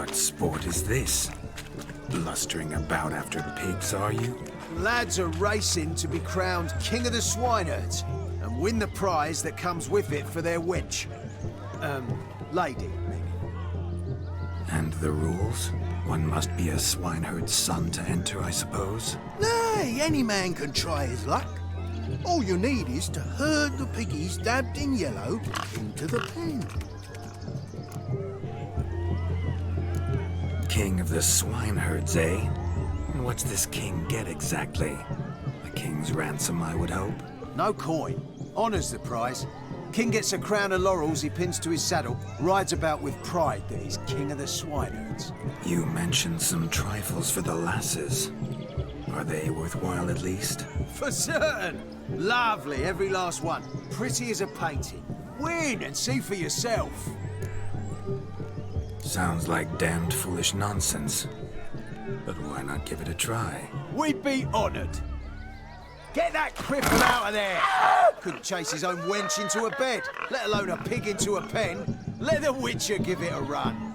What sport is this? Blustering about after pigs, are you? Lads are racing to be crowned King of the Swineherds and win the prize that comes with it for their wench. Lady, maybe. And the rules? One must be a swineherd's son to enter, I suppose? Nay, any man can try his luck. All you need is to herd the piggies dabbed in yellow into the pen. King of the swineherds, eh? And what's this king get exactly? A king's ransom, I would hope. No coin. Honours the prize. King gets a crown of laurels he pins to his saddle, rides about with pride that he's King of the Swineherds. You mentioned some trifles for the lasses. Are they worthwhile at least? For certain! Lovely, every last one. Pretty as a painting. Win and see for yourself. Sounds like damned foolish nonsense. But why not give it a try? We'd be honoured. Get that cripple out of there! Couldn't chase his own wench into a bed, let alone a pig into a pen. Let the Witcher give it a run.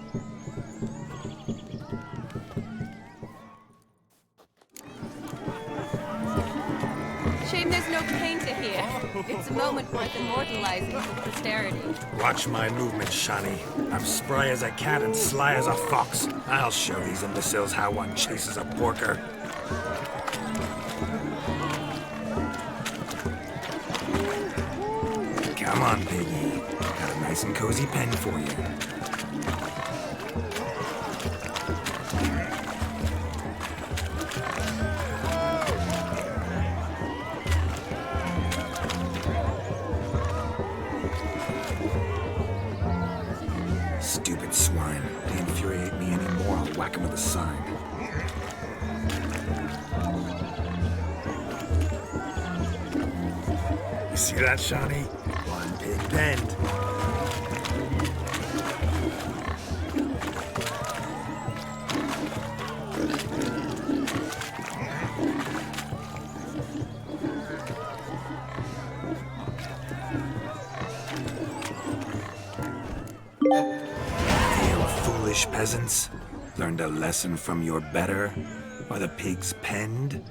Shame there's no painter here. It's a moment worth immortalizing for posterity. Watch my movements, Shani. I'm spry as a cat and sly as a fox. I'll show these imbeciles how one chases a porker. Come on, piggy. Got a nice and cozy pen for you. Stupid swine. They infuriate me anymore. I'll whack him with a sign. You see that, Shani? One big bend. You foolish peasants. Learned a lesson from your better? Are the pigs penned?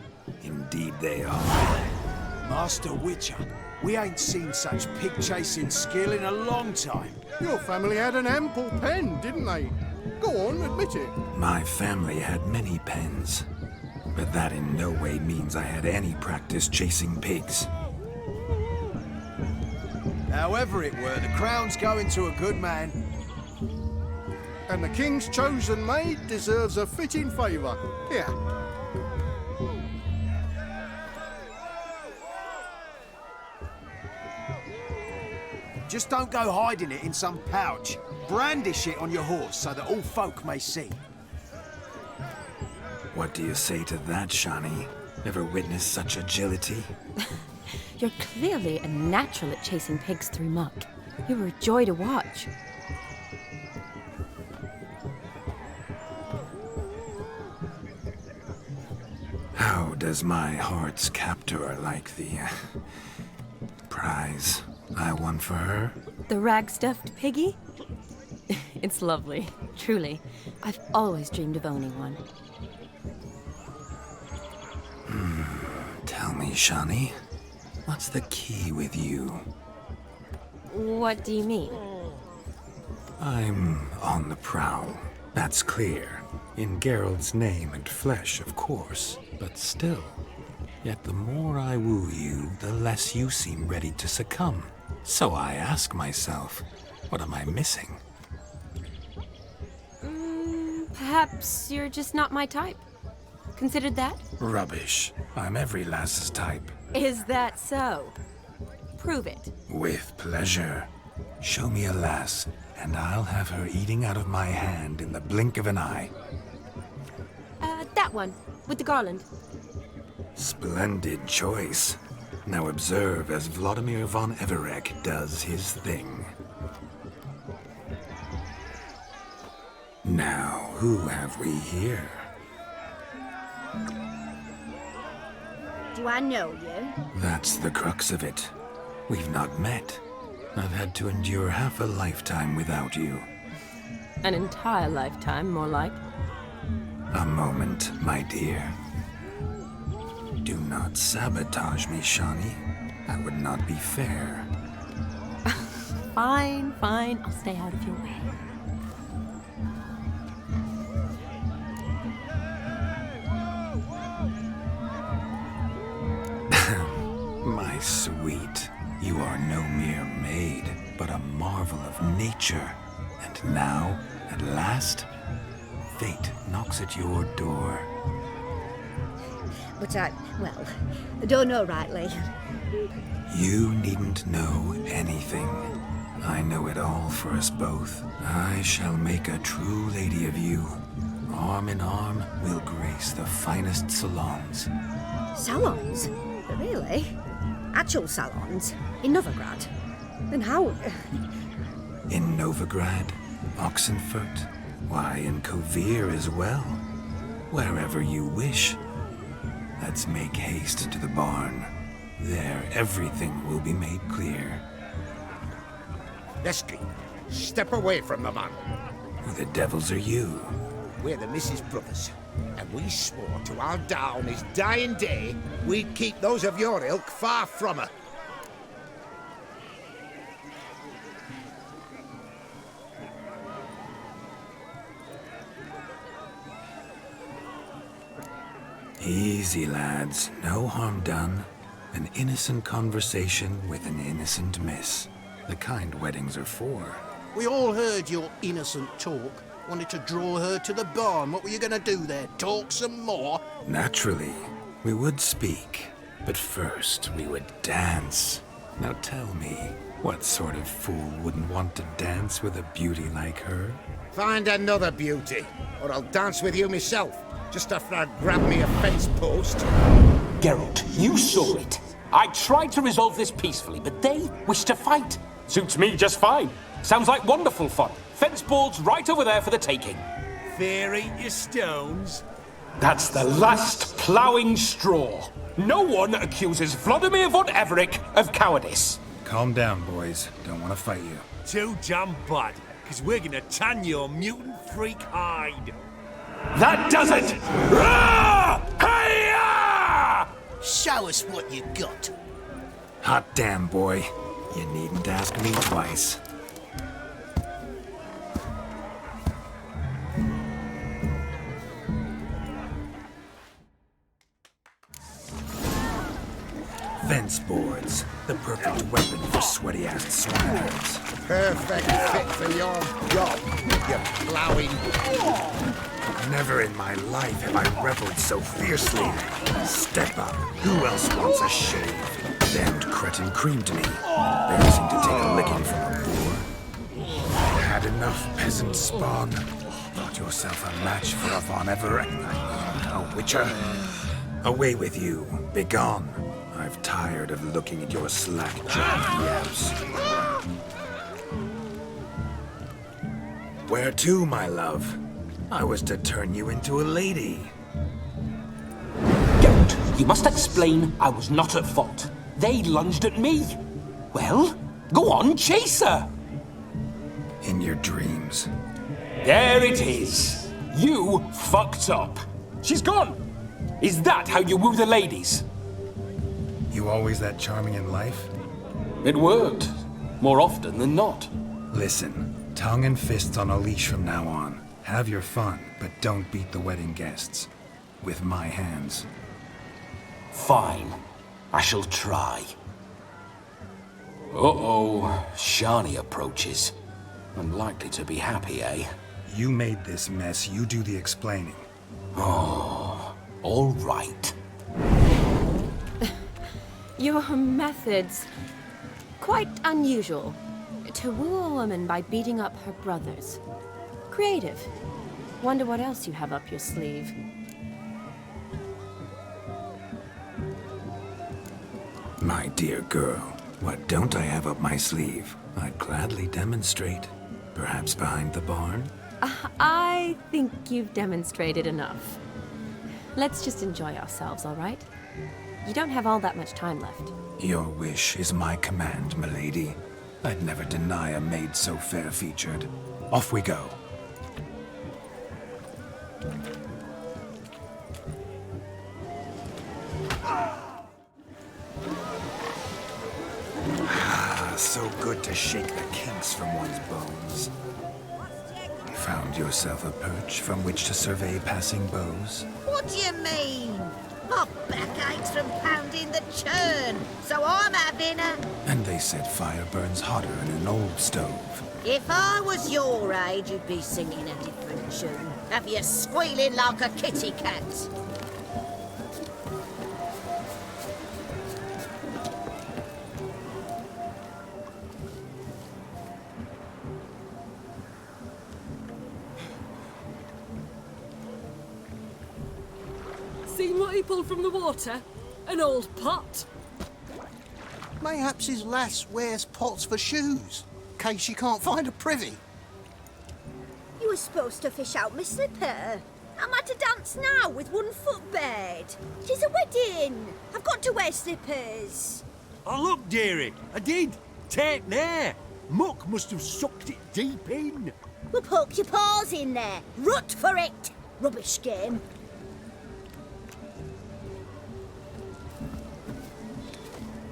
Indeed they are. Master Witcher, we ain't seen such pig-chasing skill in a long time. Your family had an ample pen, didn't they? Go on, admit it. My family had many pens, but that in no way means I had any practice chasing pigs. However it were, the crown's going to a good man. And the king's chosen maid deserves a fitting favour. Here. Just don't go hiding it in some pouch. Brandish it on your horse so that all folk may see. What do you say to that, Shani? Ever witnessed such agility? You're clearly a natural at chasing pigs through muck. You were a joy to watch. How does my heart's captor like the prize I won for her? The rag-stuffed piggy? It's lovely, truly. I've always dreamed of owning one. Tell me, Shani, what's the key with you? What do you mean? I'm on the prowl, that's clear. In Geralt's name and flesh, of course, but still. Yet the more I woo you, the less you seem ready to succumb. So I ask myself, what am I missing? Perhaps you're just not my type. Considered that? Rubbish. I'm every lass's type. Is that so? Prove it. With pleasure. Show me a lass, and I'll have her eating out of my hand in the blink of an eye. That one, with the garland. Splendid choice. Now observe as Vladimir von Everek does his thing. Now, who have we here? Do I know you? That's the crux of it. We've not met. I've had to endure half a lifetime without you. An entire lifetime, more like. A moment, my dear. Do not sabotage me, Shawnee. That would not be fair. Fine, fine. I'll stay out of your way. My sweet, you are no mere maid, but a marvel of nature. And now, at last, fate knocks at your door. But I don't know rightly. You needn't know anything. I know it all for us both. I shall make a true lady of you. Arm in arm, we'll grace the finest salons. Salons? Really? Actual salons? In Novigrad? Then how? In Novigrad, Oxenfurt, why, in Kovir as well. Wherever you wish. Let's make haste to the barn. There, everything will be made clear. Yetsie, step away from the man. Who the devils are you? We're the Mrs. Brothers, and we swore to our down his dying day we'd keep those of your ilk far from her. Easy, lads. No harm done. An innocent conversation with an innocent miss. The kind weddings are for. We all heard your innocent talk. Wanted to draw her to the barn. What were you going to do there? Talk some more? Naturally, we would speak. But first, we would dance. Now tell me, what sort of fool wouldn't want to dance with a beauty like her? Find another beauty, or I'll dance with you myself, just after I grab me a fence post. Geralt, you saw it. I tried to resolve this peacefully, but they wish to fight. Suits me just fine. Sounds like wonderful fun. Fence boards right over there for the taking. Fear eat your stones. That's the last ploughing straw. No one accuses Vladimir von Everett of cowardice. Calm down, boys. Don't want to fight you. Too damn bad, because we're gonna tan your mutant freak hide. That does it! Rah! Hi-ya! Show us what you got. Hot damn, boy. You needn't ask me twice. Fence boards. The perfect weapon for sweaty-assed swineherds. Perfect fit for your job, you ploughing. Never in my life have I reveled so fiercely. Step up. Who else wants a shave? Damned cretin creamed me. Embarrassing to take a licking from a boor. Had enough, peasant spawn. Thought yourself a match for a Von Everett. A witcher. Away with you. Begone. I've tired of looking at your slack-jawed yaps. Where to, my love? I was to turn you into a lady. Geralt, you must explain I was not at fault. They lunged at me. Well, go on, chase her. In your dreams. There it is. You fucked up. She's gone. Is that how you woo the ladies? You always that charming in life? It worked. More often than not. Listen, tongue and fists on a leash from now on. Have your fun, but don't beat the wedding guests. With my hands. Fine. I shall try. Uh-oh. Shani approaches. Unlikely to be happy, eh? You made this mess, you do the explaining. Oh, all right. Your methods... quite unusual. To woo a woman by beating up her brothers. Creative. Wonder what else you have up your sleeve. My dear girl, what don't I have up my sleeve? I'd gladly demonstrate. Perhaps behind the barn? I think you've demonstrated enough. Let's just enjoy ourselves, all right? You don't have all that much time left. Your wish is my command, milady. I'd never deny a maid so fair-featured. Off we go. so good to shake the kinks from one's bones. Found yourself a perch from which to survey passing beaux? What do you mean? My back aches from pounding the churn, so I'm having a... And they said fire burns hotter in an old stove. If I was your age, you'd be singing a different tune. Have you squealing like a kitty cat? Seen what he pulled from the water? An old pot. Mayhaps his lass wears pots for shoes, in case she can't find a privy. You were supposed to fish out my slipper. I'm at a dance now with one foot bed. 'Tis a wedding. I've got to wear slippers. Oh, look, dearie, I did. Take there. Muck must have sucked it deep in. Well, poke your paws in there. Rut for it. Rubbish game.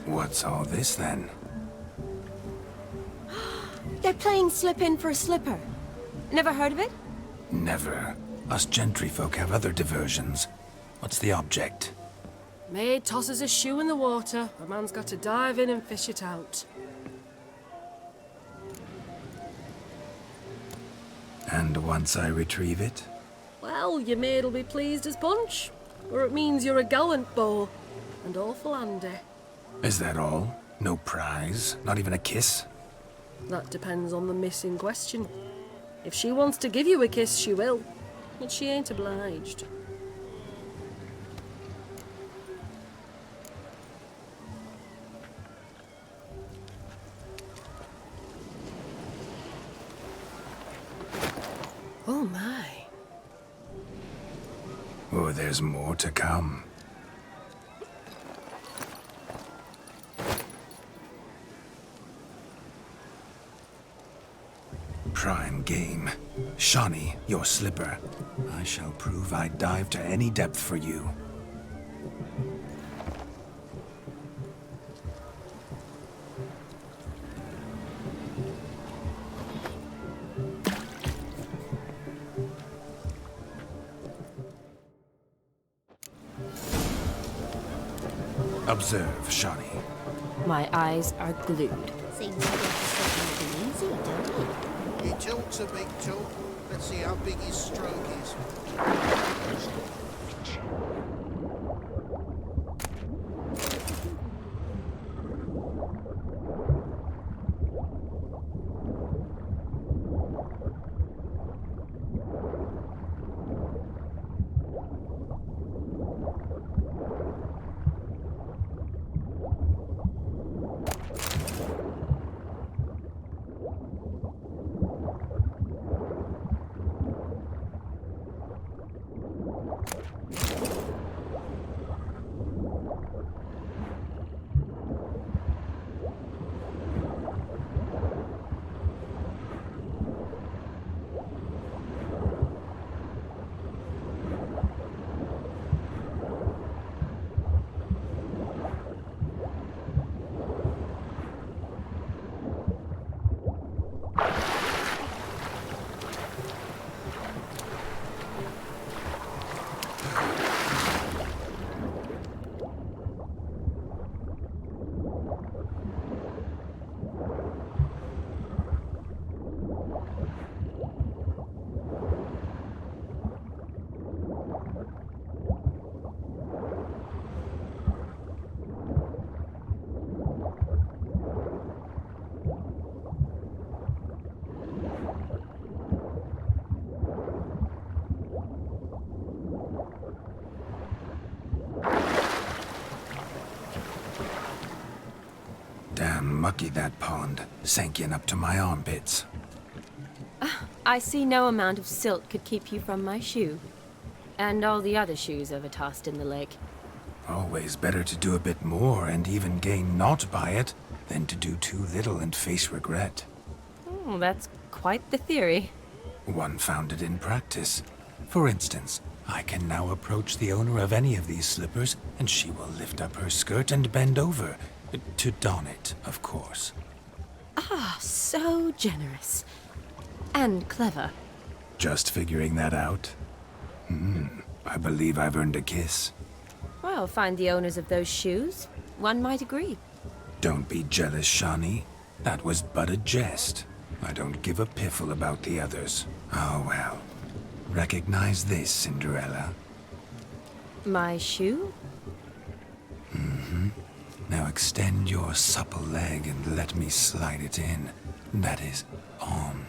What's all this then? They're playing slip in for a slipper. Never heard of it? Never. Us gentry folk have other diversions. What's the object? Maid tosses a shoe in the water. A man's got to dive in and fish it out. And once I retrieve it? Well, your maid'll be pleased as punch. Or it means you're a gallant beau. And awful handy. Is that all? No prize? Not even a kiss? That depends on the miss in question. If she wants to give you a kiss, she will. But she ain't obliged. Oh my. Oh, there's more to come. Prime game. Shawnee, your slipper. I shall prove I'd dive to any depth for you. Observe, Shawnee. My eyes are glued. Seems to get something easy, don't it? He talks a big talk. Let's see how big his stroke is. Damn mucky that pond. Sank in up to my armpits. I see no amount of silt could keep you from my shoe. And all the other shoes ever tossed in the lake. Always better to do a bit more and even gain naught by it than to do too little and face regret. Oh, that's quite the theory. One founded in practice. For instance, I can now approach the owner of any of these slippers, and she will lift up her skirt and bend over. To don it, of course. Ah, so generous. And clever. Just figuring that out? I believe I've earned a kiss. Well, find the owners of those shoes. One might agree. Don't be jealous, Shawnee. That was but a jest. I don't give a piffle about the others. Oh well. Recognize this, Cinderella. My shoe? Now extend your supple leg and let me slide it in. That is, on.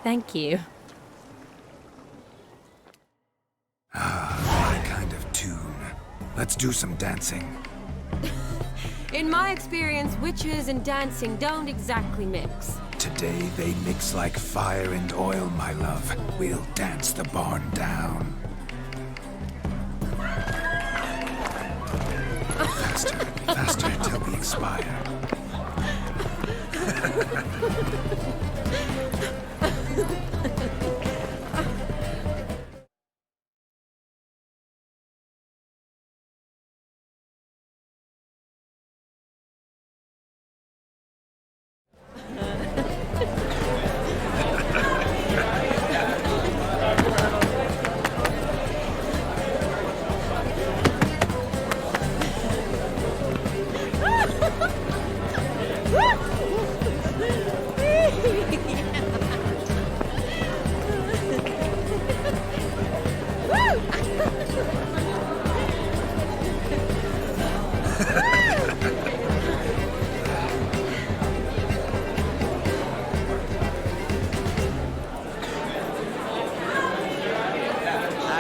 Thank you. My kind of tune. Let's do some dancing. In my experience, witches and dancing don't exactly mix. Today they mix like fire and oil, my love. We'll dance the barn down. Faster, faster till we expire.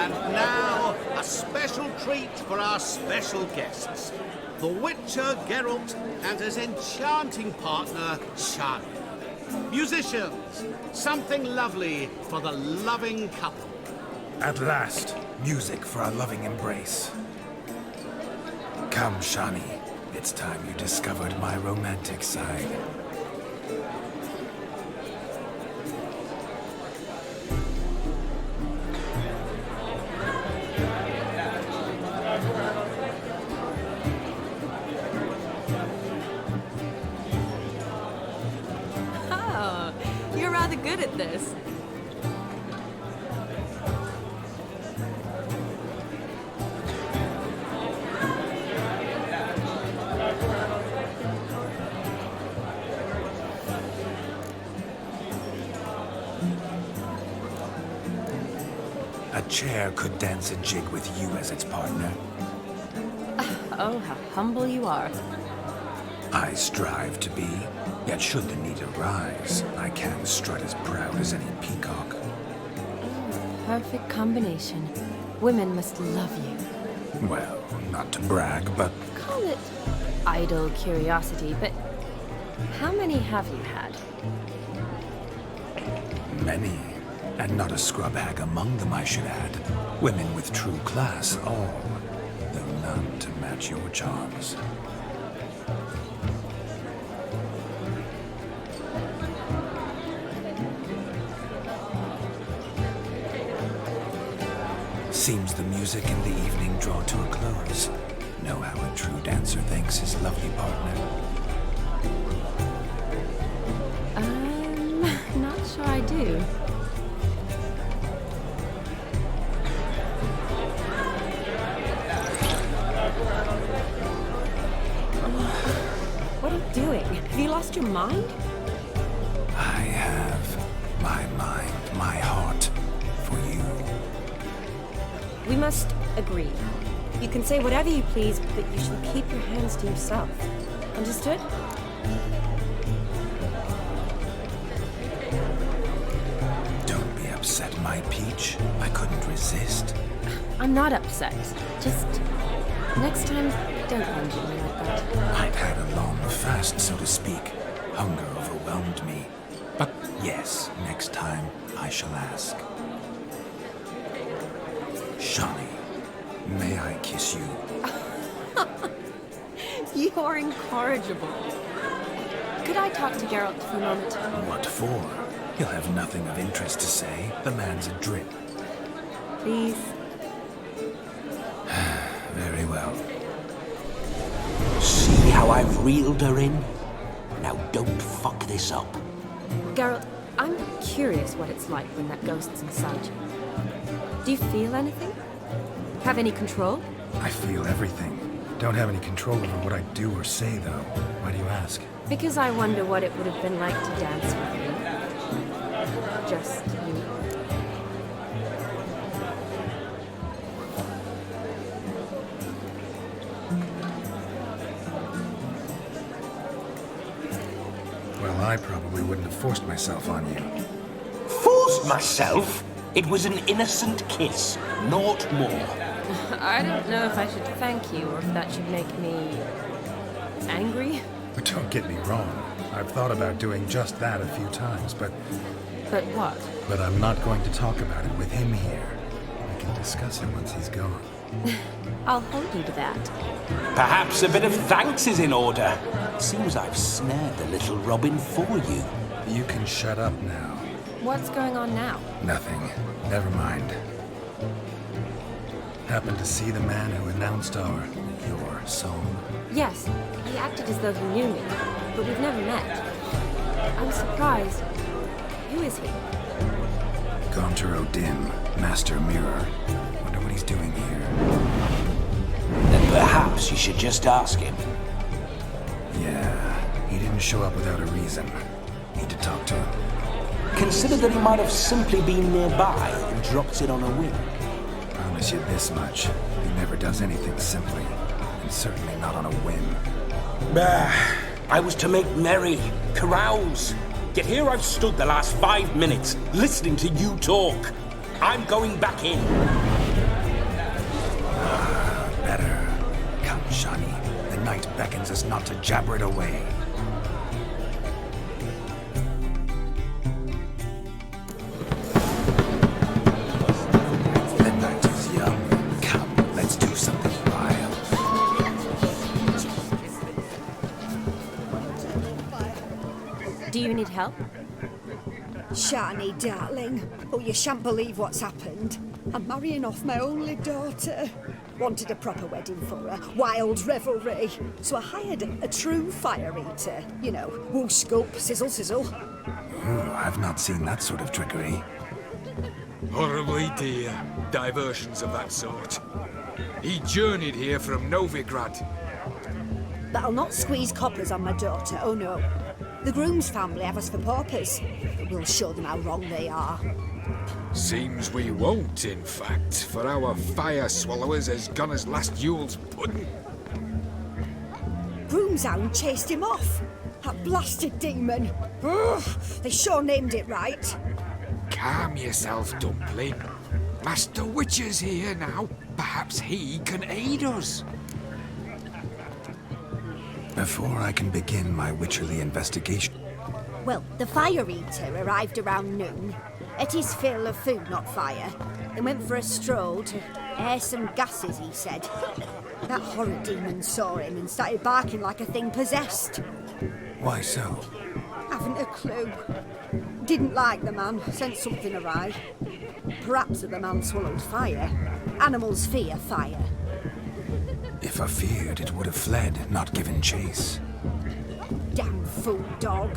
And now, a special treat for our special guests. The Witcher Geralt and his enchanting partner, Shani. Musicians, something lovely for the loving couple. At last, music for our loving embrace. Come, Shani. It's time you discovered my romantic side. Oh, you're rather good at this. A chair could dance a jig with you as its partner. Oh, how humble you are. I strive to be, yet should the need arise, I can strut as proud as any peacock. Perfect combination. Women must love you. Well, not to brag, but Call it idle curiosity, but how many have you had? many. And not a scrub hag among them, I should add. Women with true class, all. Though none to match your charms. Seems the music and the evening draw to a close. Know how a true dancer thanks his lovely partner. Not sure I do. What are you doing? Have you lost your mind? I have my mind, my heart for you. We must agree. You can say whatever you please, but you shall keep your hands to yourself. Understood? Don't be upset, my peach. I couldn't resist. I'm not upset. Just next time, don't lunge at me like that. I'd had a long fast, so to speak. Hunger overwhelmed me. But yes, next time I shall ask. Shawnee, may I kiss you? You're incorrigible. Could I talk to Geralt for a moment? What for? He'll have nothing of interest to say. The man's adrip. Please. Very well. See how I've reeled her in? Now don't fuck this up. Geralt, I'm curious what it's like when that ghost's inside you. Do you feel anything? Have any control? I feel everything. Don't have any control over what I do or say, though. Why do you ask? Because I wonder what it would have been like to dance with me. Just you. Well, I probably wouldn't have forced myself on you. Forced myself? It was an innocent kiss, naught more. I don't know if I should thank you or if that should make me angry. But don't get me wrong. I've thought about doing just that a few times, but But what? But I'm not going to talk about it with him here. I can discuss it once he's gone. I'll hold you to that. Perhaps a bit of thanks is in order. Seems I've snared the little Robin for you. You can shut up now. What's going on now? Nothing. Never mind. Happened to see the man who announced your song? Yes, he acted as though he knew me, but we've never met. I'm surprised. Who is he? Gaunter O'Dim, Master Mirror. Wonder what he's doing here. Then perhaps you should just ask him. Yeah, he didn't show up without a reason. Need to talk to him. Consider that he might have simply been nearby and dropped it on a whim. Promise you this much. He never does anything simply. And certainly not on a whim. Bah! I was to make merry, carouse. Yet here I've stood the last 5 minutes, listening to you talk. I'm going back in. Better. Come, Shani. The night beckons us not to jabber it away. The night is young. Come, let's do something wild. Do you need help? Shani, darling. Oh, you shan't believe what's happened. I'm marrying off my only daughter. Wanted a proper wedding for her. Wild revelry. So I hired a true fire eater. You know, whoosh, gulp, sizzle, sizzle. Ooh, I've not seen that sort of trickery. Horribly dear diversions of that sort. He journeyed here from Novigrad. But I'll not squeeze coppers on my daughter, oh no. The groom's family have us for paupers. We'll show them how wrong they are. Seems we won't, in fact, for our fire swallowers has gone as last Yule's pudding. Groom's hound chased him off. That blasted demon. Ugh, they sure named it right. Calm yourself, Dumpling. Master Witcher's here now. Perhaps he can aid us. Before I can begin my witcherly investigation... Well, the fire eater arrived around noon, ate his fill of food, not fire, and went for a stroll to air some gases, he said. That horrid demon saw him and started barking like a thing possessed. Why so? Haven't a clue. Didn't like the man, sent something awry. Perhaps the man swallowed fire. Animals fear fire. If I feared, it would have fled, not given chase. Damn fool dog.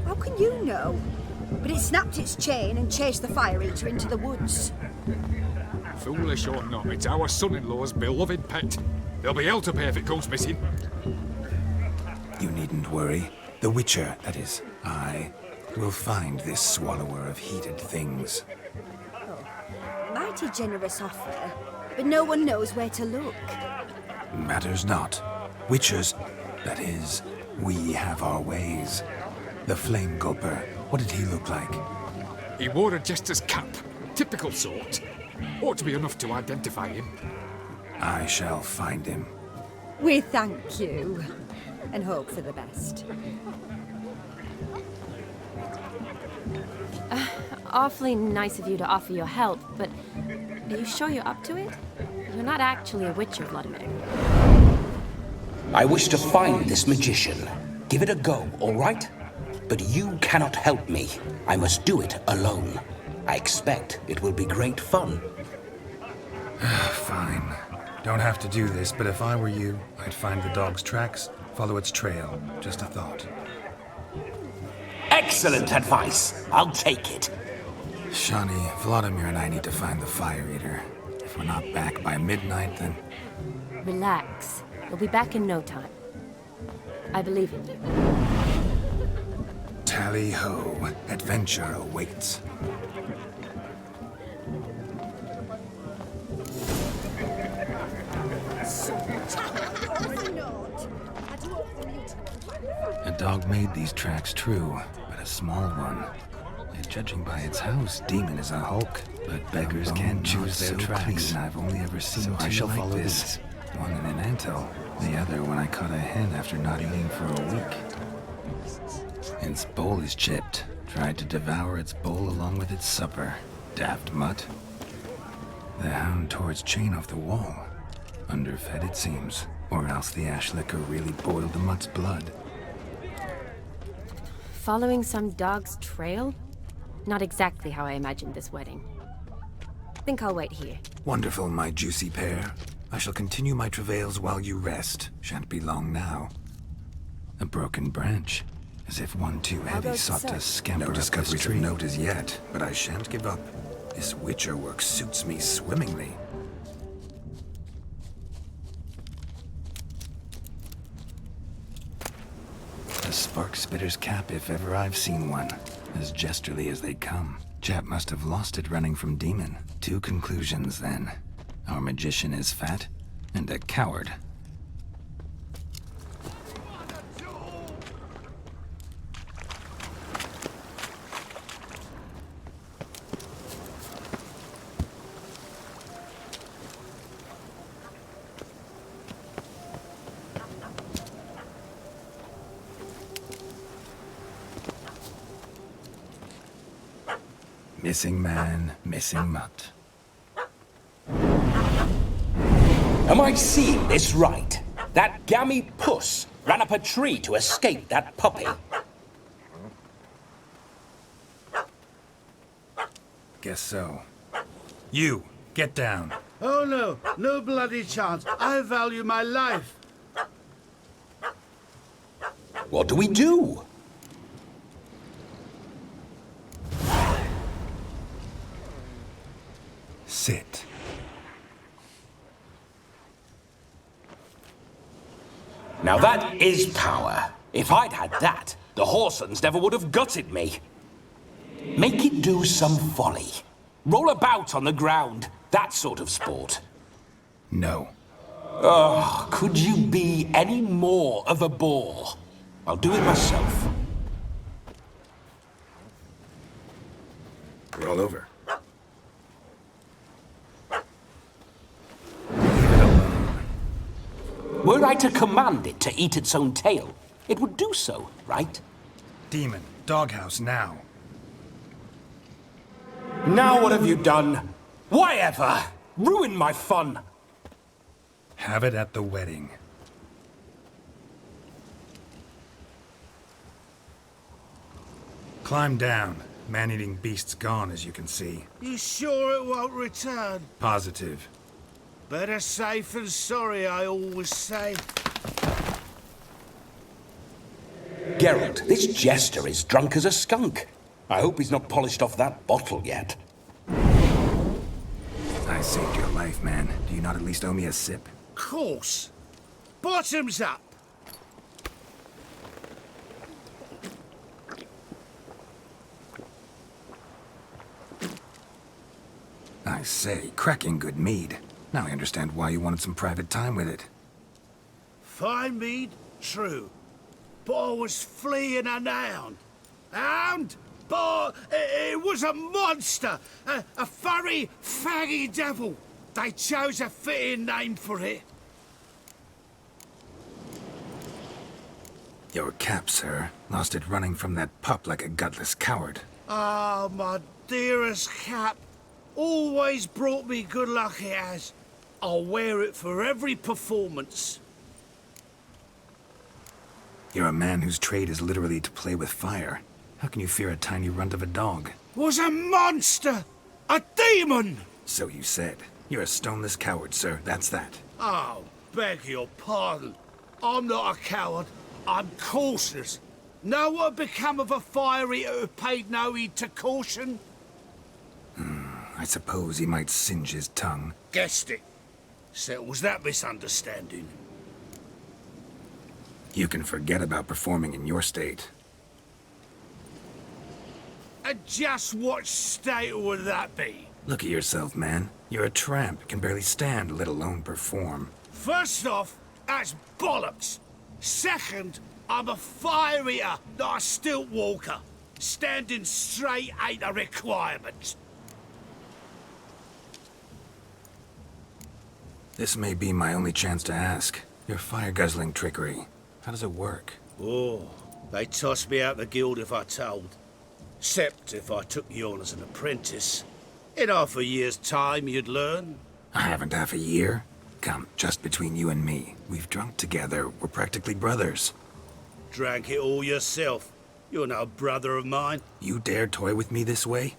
How can you know? But it snapped its chain and chased the fire eater into the woods. Foolish or not, it's our son-in-law's beloved pet. There'll be hell to pay if it goes missing. You needn't worry. The Witcher, that is, I, will find this swallower of heated things. Oh, mighty generous offer, but no one knows where to look. Matters not. Witchers, that is, we have our ways. The Flame Gulper, what did he look like? He wore a jester's cap. Typical sort. Ought to be enough to identify him. I shall find him. We thank you, and hope for the best. Awfully nice of you to offer your help, but are you sure you're up to it? You're not actually a witcher, Vladimir. I wish to find this magician. Give it a go, all right? But you cannot help me. I must do it alone. I expect it will be great fun. Fine. Don't have to do this, but if I were you, I'd find the dog's tracks, follow its trail. Just a thought. Excellent advice. I'll take it. Shawnee, Vladimir and I need to find the Fire Eater. If we're not back by midnight, then... Relax. We'll be back in no time. I believe in you. Tally-ho. Adventure awaits. A dog made these tracks true, but a small one. And judging by its house, Demon is a hulk. But beggars can't choose their tracks. I've only ever seen two I shall follow this. One in an anthill, the other when I caught a hen after not eating for a week. Its bowl is chipped. Tried to devour its bowl along with its supper. Daft mutt. The hound tore its chain off the wall. Underfed, it seems. Or else the ash liquor really boiled the mutt's blood. Following some dog's trail? Not exactly how I imagined this wedding. Think I'll wait here. Wonderful, my juicy pair. I shall continue my travails while you rest. Shan't be long now. A broken branch. As if one too heavy sought to scamper. No discoveries of note as yet, but I shan't give up. This witcher work suits me swimmingly. A spark spitter's cap if ever I've seen one. As jesterly as they come. Chap must have lost it running from Demon. Two conclusions then. Our magician is fat, and a coward. Missing man, missing mutt. Am I seeing this right? That gammy puss ran up a tree to escape that puppy. Guess so. You, get down. Oh no, no bloody chance. I value my life. What do we do? Sit. Now that is power. If I'd had that, the Horsons never would have gutted me. Make it do some folly. Roll about on the ground. That sort of sport. No. Oh, could you be any more of a bore? I'll do it myself. Roll over. Were I to command it to eat its own tail, it would do so, right? Demon, doghouse now. Now what have you done? Why ever? Ruin my fun. Have it at the wedding. Climb down. Man-eating beast's gone, as you can see. You sure it won't return? Positive. Better safe than sorry, I always say. Geralt, this jester is drunk as a skunk. I hope he's not polished off that bottle yet. I saved your life, man. Do you not at least owe me a sip? Course. Bottoms up. I say, cracking good mead. Now I understand why you wanted some private time with it. Fine mead, true. But I was fleeing a hound. Hound? But it was a monster. A furry, faggy devil. They chose a fitting name for it. Your cap, sir. Lost it running from that pup like a gutless coward. Ah, my dearest cap. Always brought me good luck it has. I'll wear it for every performance. You're a man whose trade is literally to play with fire. How can you fear a tiny runt of a dog? Was a monster! A demon! So you said. You're a stoneless coward, sir. That's that. Oh, beg your pardon. I'm not a coward. I'm cautious. Know what become of a fire eater who paid no heed to caution? I suppose he might singe his tongue. Guessed it. Settles that misunderstanding. You can forget about performing in your state. And just what state would that be? Look at yourself, man. You're a tramp, can barely stand, let alone perform. First off, that's bollocks. Second, I'm a fire eater, not a stilt walker. Standing straight ain't a requirement. This may be my only chance to ask. Your fire-guzzling trickery, how does it work? Oh, they'd toss me out the guild if I told. Except if I took you on as an apprentice. In half a year's time, you'd learn. I haven't half a year. Come, just between you and me. We've drunk together. We're practically brothers. Drank it all yourself. You're no brother of mine. You dare toy with me this way?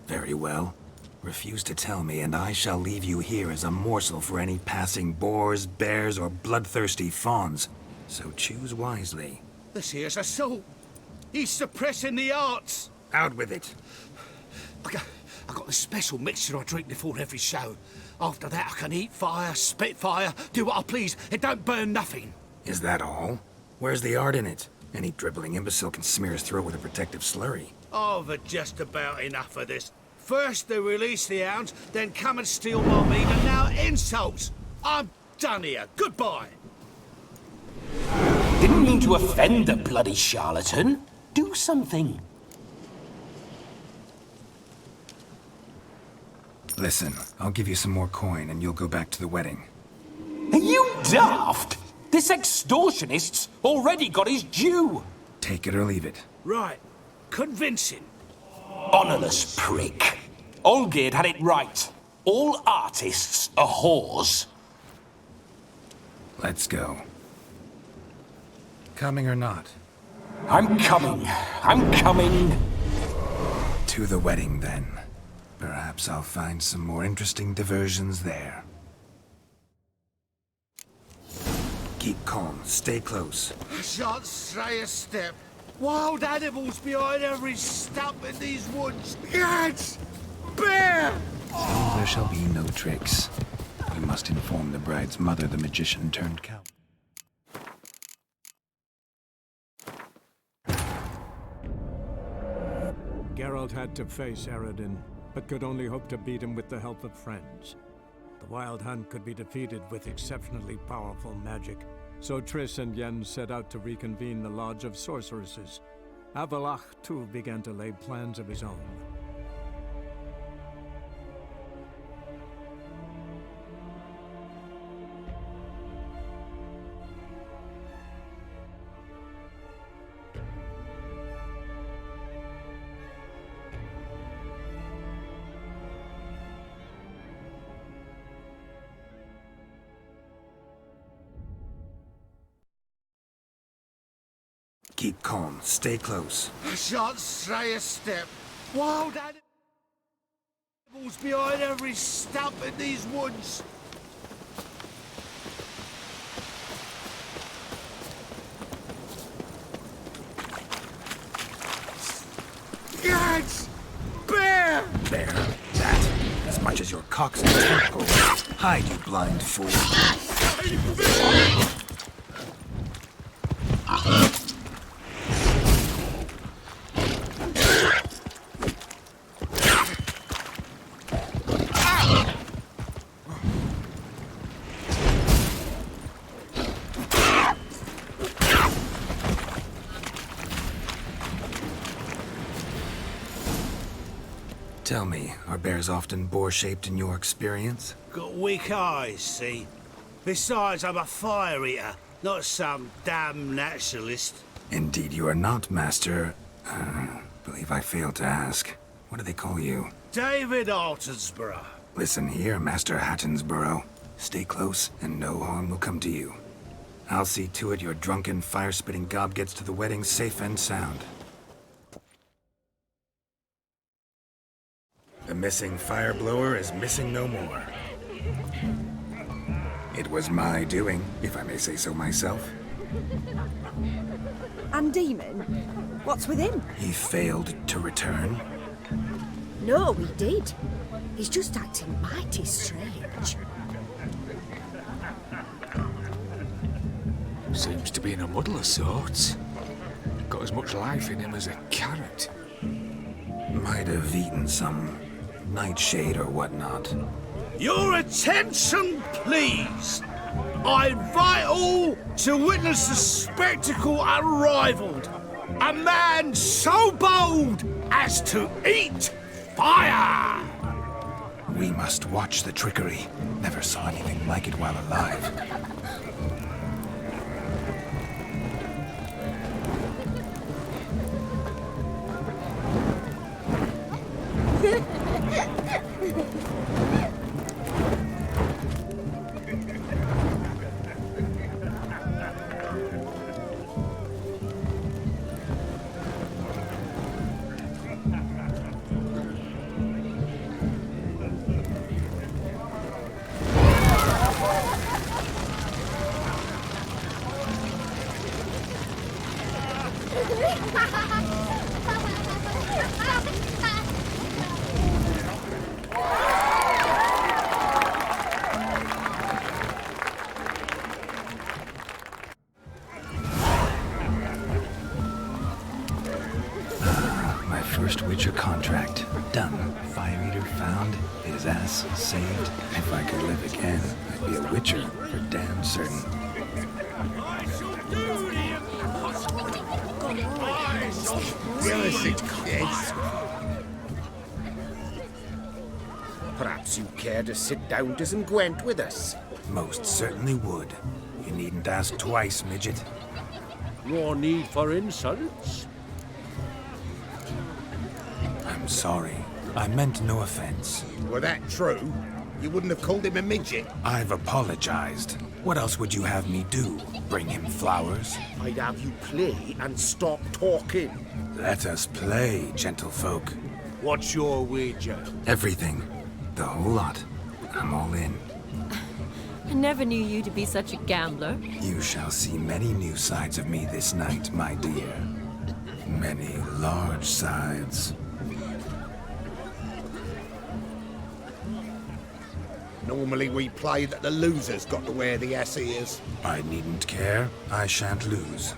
Very well. Refuse to tell me, and I shall leave you here as a morsel for any passing boars, bears, or bloodthirsty fawns. So choose wisely. This here's assault. He's suppressing the arts. Out with it. I got a special mixture I drink before every show. After that, I can eat fire, spit fire, do what I please. It don't burn nothing. Is that all? Where's the art in it? Any dribbling imbecile can smear his throat with a protective slurry. I've had just about enough of this. First they release the hounds, then come and steal my meat, and now insults. I'm done here. Goodbye. Didn't mean to offend the bloody charlatan. Do something. Listen, I'll give you some more coin and you'll go back to the wedding. Are you daft? This extortionist's already got his due. Take it or leave it. Right. Convincing. Honourless prick. Olgierd had it right. All artists are whores. Let's go. Coming or not? I'm coming. I'm coming. To the wedding, then. Perhaps I'll find some more interesting diversions there. Keep calm. Stay close. I shan't stray a step. Wild animals behind every stump in these woods. Yes! Bear! No, there shall be no tricks. We must inform the bride's mother the magician turned cow. Geralt had to face Eredin, but could only hope to beat him with the help of friends. The Wild Hunt could be defeated with exceptionally powerful magic, so Triss and Yen set out to reconvene the Lodge of Sorceresses. Avalach, too, began to lay plans of his own. Keep calm. Stay close. I shan't stray a step. Wild animals behind every stump in these woods. Yes! Bear! Bear? That? As much as your cock's and tentacles. Hide, you blind fool. Tell me, are bears often boar-shaped in your experience? Got weak eyes, see? Besides, I'm a fire eater, not some damn naturalist. Indeed you are not, Master. Believe I failed to ask. What do they call you? David Altonsborough. Listen here, Master Hattonsborough. Stay close, and no harm will come to you. I'll see to it your drunken, fire-spitting gob gets to the wedding safe and sound. The missing fire blower is missing no more. It was my doing, if I may say so myself. And Demon? What's with him? He failed to return. No, he did. He's just acting mighty strange. Seems to be in a muddle of sorts. Got as much life in him as a carrot. Might have eaten some nightshade or whatnot. Your attention, please. I invite all to witness the spectacle unrivaled. A man so bold as to eat fire! We must watch the trickery. Never saw anything like it while alive. First Witcher contract. Done. Fire Eater found. His ass saved. If I could live again, I'd be a Witcher for damn certain. Yes. Perhaps you care to sit down to some Gwent with us? Most certainly would. You needn't ask twice, midget. No need for insults. I'm sorry. I meant no offense. Were that true, you wouldn't have called him a midget. I've apologized. What else would you have me do? Bring him flowers? I'd have you play and stop talking. Let us play, gentlefolk. What's your wager? Everything. The whole lot. I'm all in. I never knew you to be such a gambler. You shall see many new sides of me this night, my dear. Many large sides. Normally we play that the loser's got to wear the ass ears. I needn't care. I shan't lose.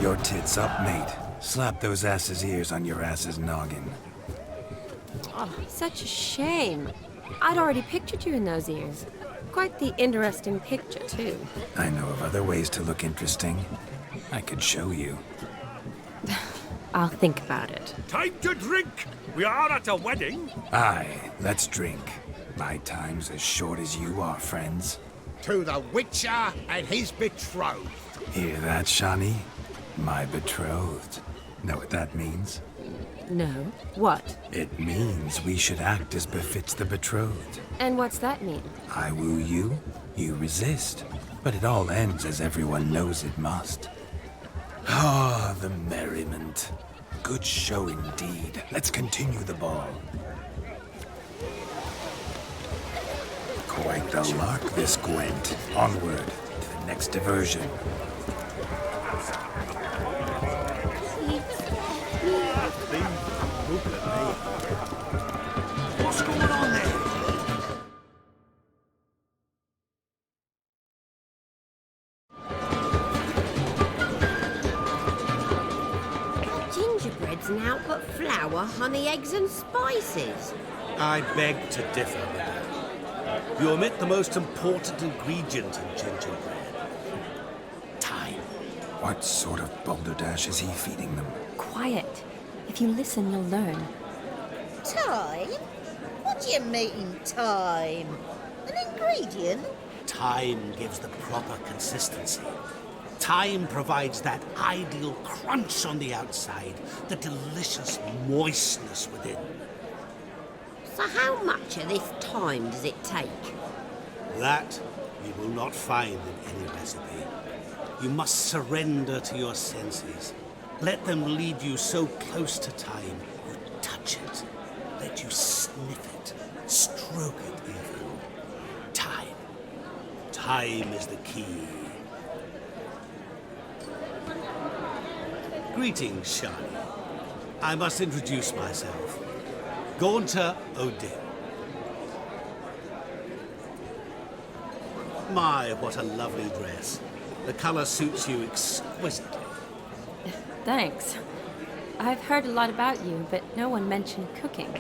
Your tits up, mate. Slap those asses' ears on your ass's noggin. Oh, such a shame. I'd already pictured you in those ears. Quite the interesting picture, too. I know of other ways to look interesting. I could show you. I'll think about it. Time to drink! We are at a wedding. Aye, let's drink. My time's as short as you are, friends. To the Witcher and his betrothed. Hear that, Shani? My betrothed. Know what that means? No. What? It means we should act as befits the betrothed. And what's that mean? I woo you, you resist. But it all ends as everyone knows it must. Ah, the merriment. Good show indeed. Let's continue the ball. Quite the lark, this Gwent. Onward to the next diversion. What's going on there? Gingerbread's now but flour, honey, eggs and spices. I beg to differ, madame. You omit the most important ingredient in gingerbread. Time. What sort of balderdash is he feeding them? Quiet. If you listen, you'll learn. Time? What do you mean, time? An ingredient? Time gives the proper consistency. Time provides that ideal crunch on the outside, the delicious moistness within. So how much of this time does it take? That you will not find in any recipe. You must surrender to your senses. Let them lead you so close to time, you touch it. Let you sniff it, stroke it even. Time. Time is the key. Greetings, Shani. I must introduce myself. Gaunter Odin. My, what a lovely dress. The color suits you exquisitely. Thanks. I've heard a lot about you, but no one mentioned cooking.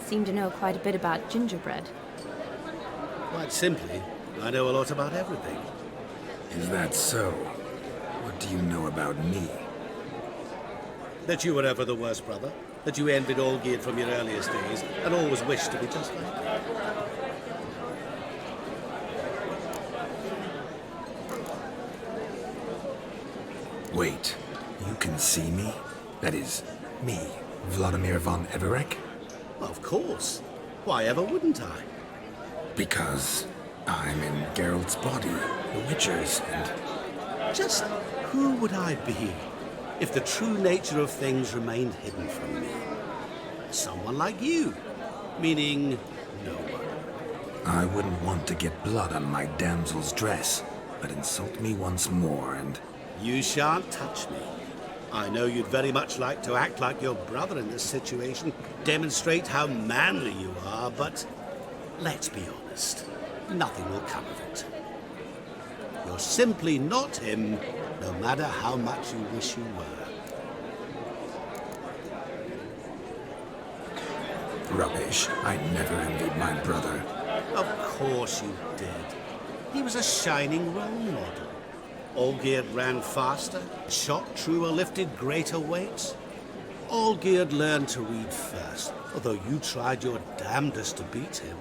Seem to know quite a bit about gingerbread. Quite simply, I know a lot about everything. Is that so? What do you know about me? That you were ever the worst brother. That you envied Olgierd from your earliest days and always wished to be just like him. Wait, you can see me? That is, me, Vladimir von Everek? Of course. Why ever wouldn't I? Because I'm in Geralt's body, the Witcher's, and... Just who would I be if the true nature of things remained hidden from me? Someone like you, meaning no one. I wouldn't want to get blood on my damsel's dress, but insult me once more and... You shan't touch me. I know you'd very much like to act like your brother in this situation, demonstrate how manly you are, but let's be honest, nothing will come of it. You're simply not him, no matter how much you wish you were. Rubbish. I never envied my brother. Of course you did. He was a shining role model. Olgierd ran faster, shot truer, lifted greater weights. Olgierd learned to read first, although you tried your damnedest to beat him.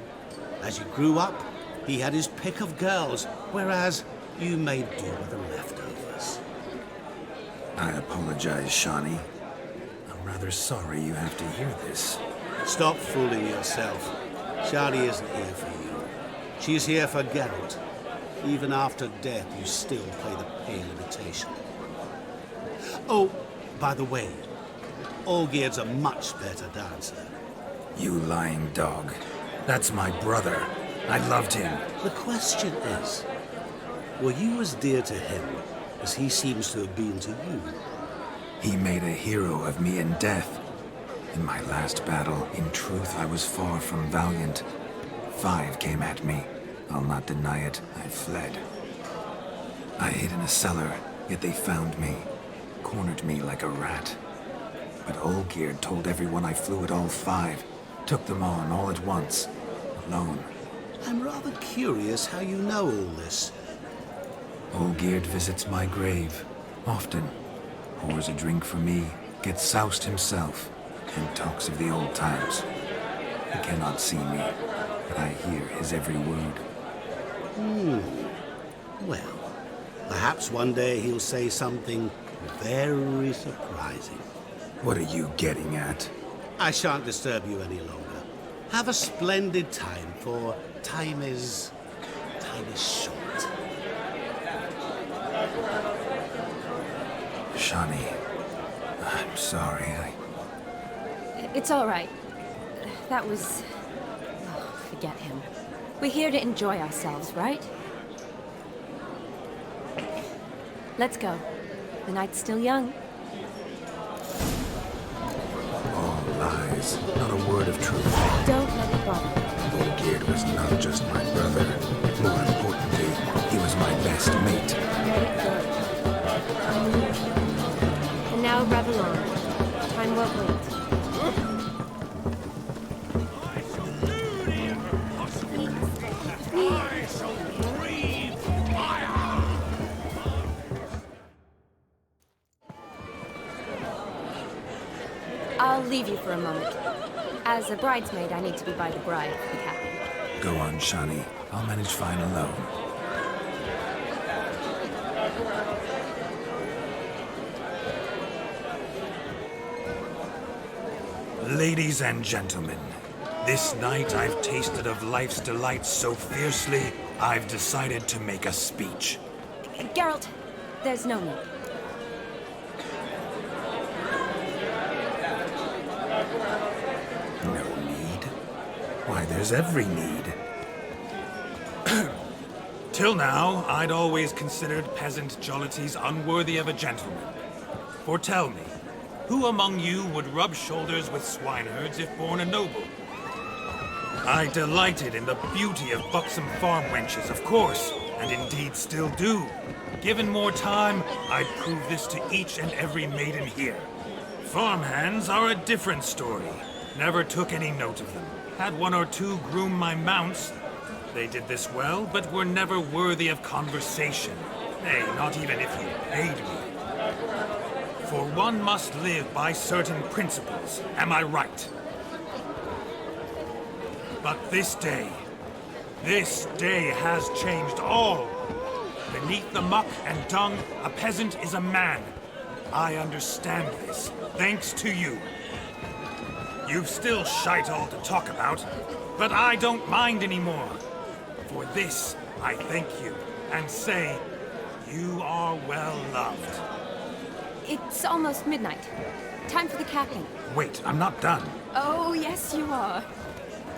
As you grew up, he had his pick of girls, whereas you made do with the leftovers. I apologize, Shani. I'm rather sorry you have to hear this. Stop fooling yourself. Shani isn't here for you. She's here for Geralt. Even after death, you still play the pale imitation. Oh, by the way, Olgierd's a much better dancer. You lying dog. That's my brother. I loved him. The question is, were you as dear to him as he seems to have been to you? He made a hero of me in death. In my last battle, in truth, I was far from valiant. 5 came at me. I'll not deny it, I fled. I hid in a cellar, yet they found me. cornered me like a rat. But Olgierd told everyone I flew at all 5. Took them on all at once. Alone. I'm rather curious how you know all this. Olgierd visits my grave. Often. Pours a drink for me. Gets soused himself. And talks of the old times. He cannot see me. But I hear his every word. Well, perhaps one day he'll say something very surprising. What are you getting at? I shan't disturb you any longer. Have a splendid time, for time is short. Shani, I'm sorry. It's all right. That was... Oh, forget him. We're here to enjoy ourselves, right? Let's go. The night's still young. All lies. Not a word of truth. Don't let it bother you. Olgierd was not just my brother. More importantly, he was my best mate. Very good. And now revel on. Time won't wait. I'll leave you for a moment. As a bridesmaid, I need to be by the bride for the captain. Go on, Shani. I'll manage fine alone. Ladies and gentlemen, this night I've tasted of life's delights so fiercely, I've decided to make a speech. Geralt, there's no need. No need? Why, there's every need. Till now, I'd always considered peasant jollities unworthy of a gentleman. For tell me, who among you would rub shoulders with swineherds if born a noble? I delighted in the beauty of buxom farm wenches, of course, and indeed still do. Given more time, I'd prove this to each and every maiden here. Farmhands are a different story. Never took any note of them. Had 1 or 2 groom my mounts. They did this well, but were never worthy of conversation. Nay, not even if you paid me. For one must live by certain principles, am I right? But this day has changed all. Beneath the muck and dung, a peasant is a man. I understand this, thanks to you. You've still shite all to talk about, but I don't mind anymore. For this, I thank you, and say, you are well loved. It's almost midnight. Time for the capping. Wait, I'm not done. Oh, yes, you are.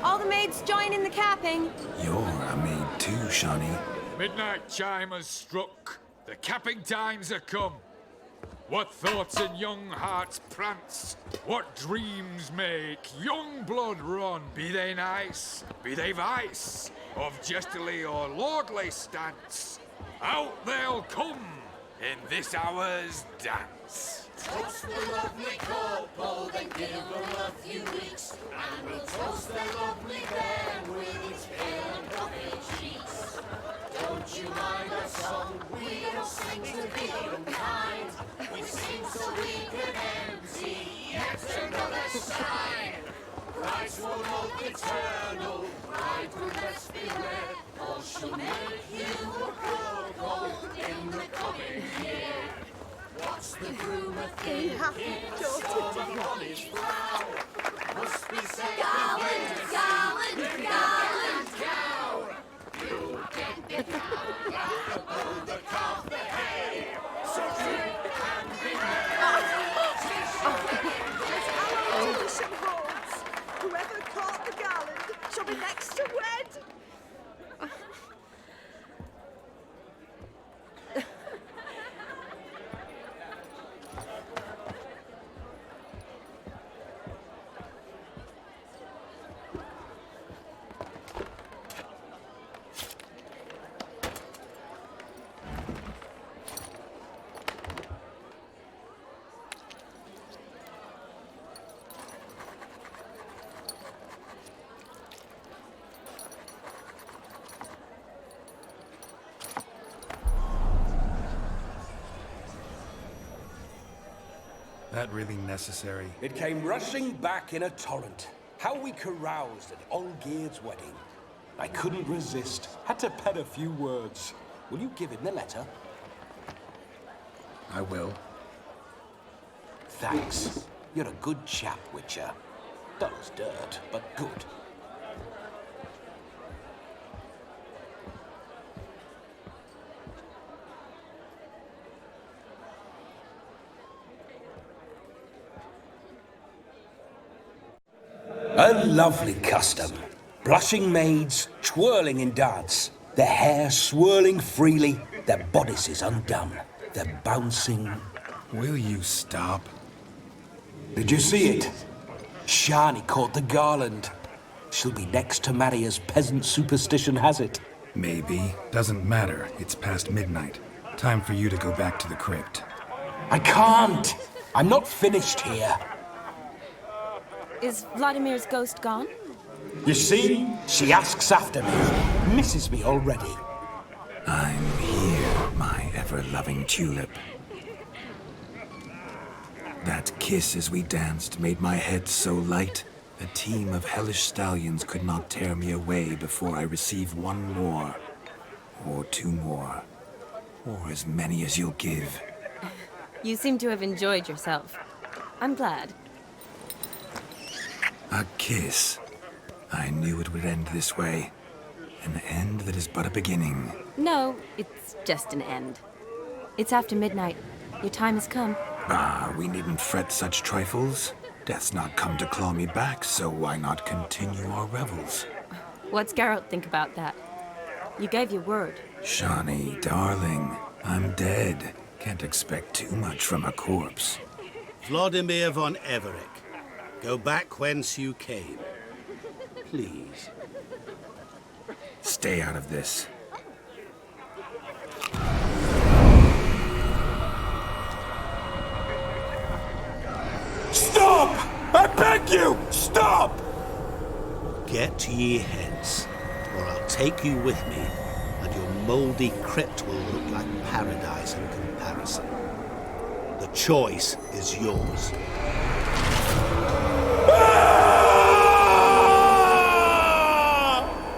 All the maids join in the capping. You're a maid too, Shani. Midnight chime has struck. The capping times are come. What thoughts in young hearts prance? What dreams make young blood run? Be they nice, be they vice, of jestily or lordly stance, out they'll come in this hour's dance. Toast the lovely couple, then give them a few weeks, and we'll toast the lovely bear with its pale and puffy cheeks. Don't you mind our song? We don't sing to be unkind. We sing so we can empty yet another shrine. Christ will look eternal, bridegroom let's beware, or she'll make you a couple in the coming year. What's the groom a thing? On his brow must be said. Garland, garland, garland, cow. You'll get the cow, the calf, the hay. So drink and be merry. As our tradition holds, whoever caught the garland shall be next to wed. that really necessary? It came rushing back in a torrent. How we caroused at Olgierd's wedding. I couldn't resist. Had to pen a few words. Will you give him the letter? I will. Thanks. You're a good chap, Witcher. Dull's dirt, but good. A lovely custom. Blushing maids, twirling in dance. Their hair swirling freely, their bodices undone. They're bouncing. Will you stop? Did you see it? Shani caught the garland. She'll be next to marry as peasant superstition has it. Maybe. Doesn't matter. It's past midnight. Time for you to go back to the crypt. I can't. I'm not finished here. Is Vladimir's ghost gone? You see? She asks after me. Misses me already. I'm here, my ever-loving tulip. That kiss as we danced made my head so light, a team of hellish stallions could not tear me away before I receive one more. Or two more. Or as many as you'll give. You seem to have enjoyed yourself. I'm glad. A kiss. I knew it would end this way. An end that is but a beginning. No, it's just an end. It's after midnight. Your time has come. Ah, we needn't fret such trifles. Death's not come to claw me back, so why not continue our revels? What's Geralt think about that? You gave your word. Shani, darling, I'm dead. Can't expect too much from a corpse. Vladimir von Everick, go back whence you came. Please. Stay out of this. Stop! I beg you! Stop! Get ye hence, or I'll take you with me, and your mouldy crypt will look like paradise in comparison. The choice is yours.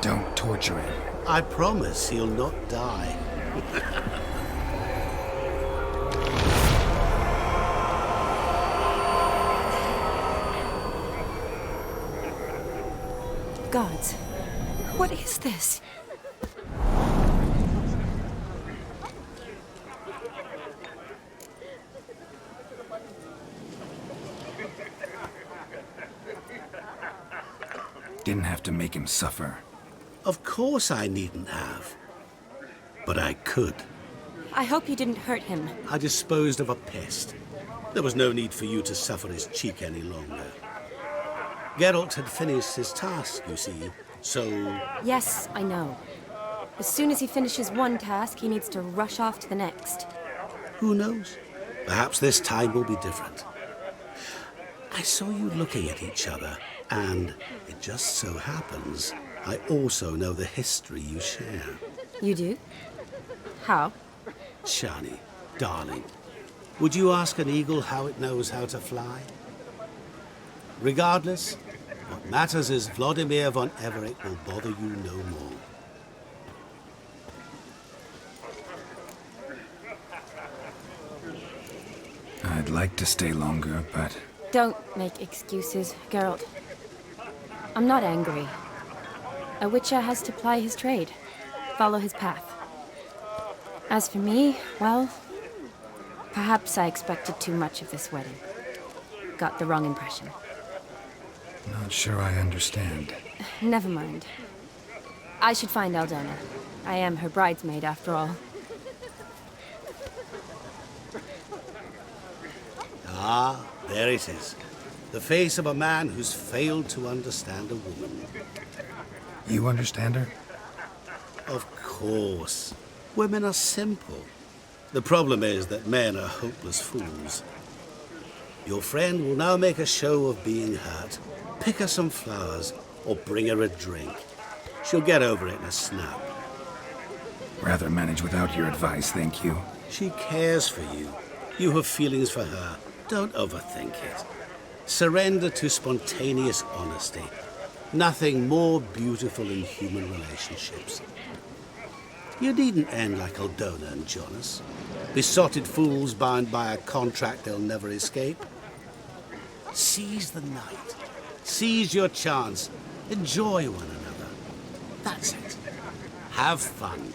Don't torture him. I promise he'll not die. Gods, what is this? Didn't have to make him suffer. Of course I needn't have. But I could. I hope you didn't hurt him. I disposed of a pest. There was no need for you to suffer his cheek any longer. Geralt had finished his task, you see, so... Yes, I know. As soon as he finishes one task, he needs to rush off to the next. Who knows? Perhaps this time will be different. I saw you looking at each other, and it just so happens I also know the history you share. You do? How? Shani, darling, would you ask an eagle how it knows how to fly? Regardless, what matters is Vladimir von Everick will bother you no more. I'd like to stay longer, but... Don't make excuses, Geralt. I'm not angry. A witcher has to ply his trade, follow his path. As for me, well, perhaps I expected too much of this wedding. Got the wrong impression. Not sure I understand. Never mind. I should find Aldona. I am her bridesmaid, after all. Ah, there it is. The face of a man who's failed to understand a woman. You understand her? Of course. Women are simple. The problem is that men are hopeless fools. Your friend will now make a show of being hurt. Pick her some flowers, or bring her a drink. She'll get over it in a snap. Rather manage without your advice, thank you. She cares for you. You have feelings for her, Don't overthink it. Surrender to spontaneous honesty. Nothing more beautiful in human relationships. You needn't end like Aldona and Jonas. Besotted fools bound by a contract they'll never escape. Seize the night. Seize your chance. Enjoy one another. That's it. Have fun.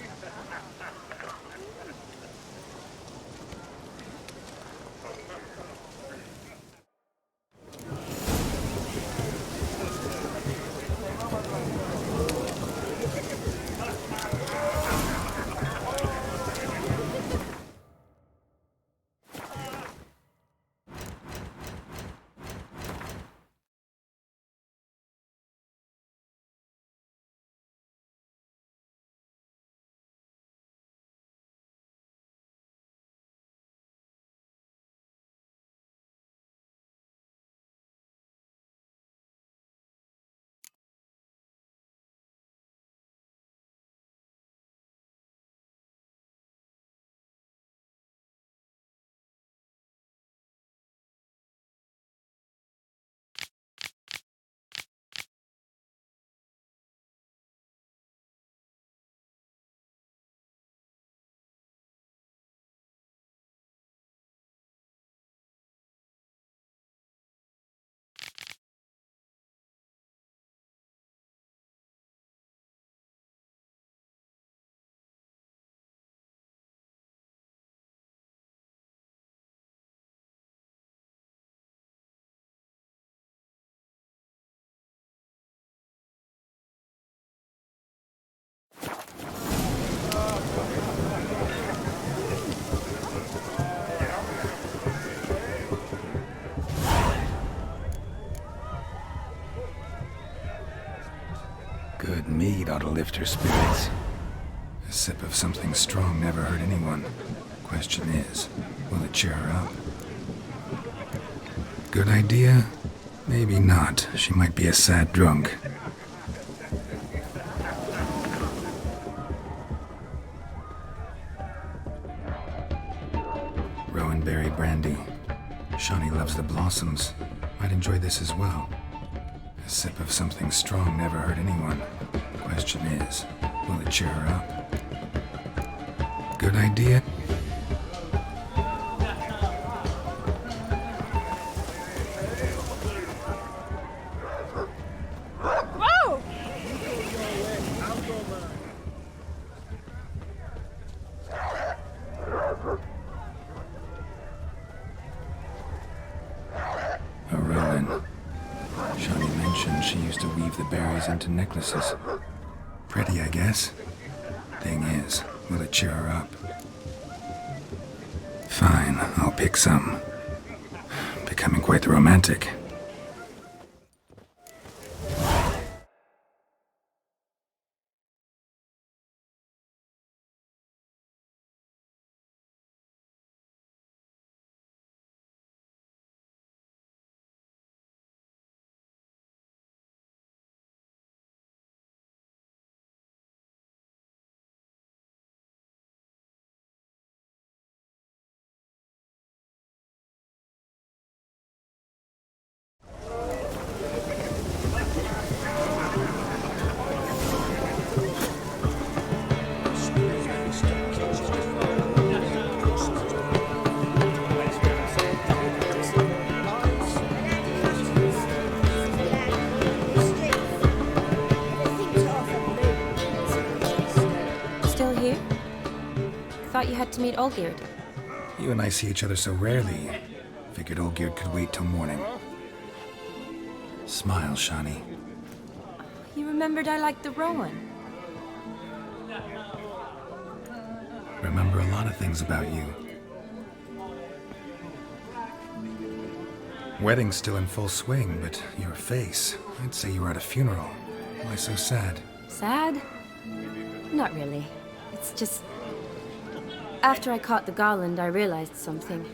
Good mead ought to lift her spirits. A sip of something strong never hurt anyone. Question is, will it cheer her up? Good idea? Maybe not. She might be a sad drunk. Rowanberry brandy. Shawnee loves the blossoms. Might enjoy this as well. A sip of something strong never hurt anyone. Question is, will it cheer her up? Good idea? Whoa! A Rowan. Shawnee mentioned she used to weave the berries into necklaces. Pretty, I guess. Thing is, will it cheer her up? Fine, I'll pick some. Becoming quite the romantic. Still here? Thought you had to meet Olgierd. You and I see each other so rarely. Figured Olgierd could wait till morning. Smile, Shawnee. You remembered I liked the Rowan. Remember a lot of things about you. Wedding's still in full swing, but your face, I'd say you were at a funeral. Why so sad? Sad? Not really. It's just... After I caught the garland, I realized something.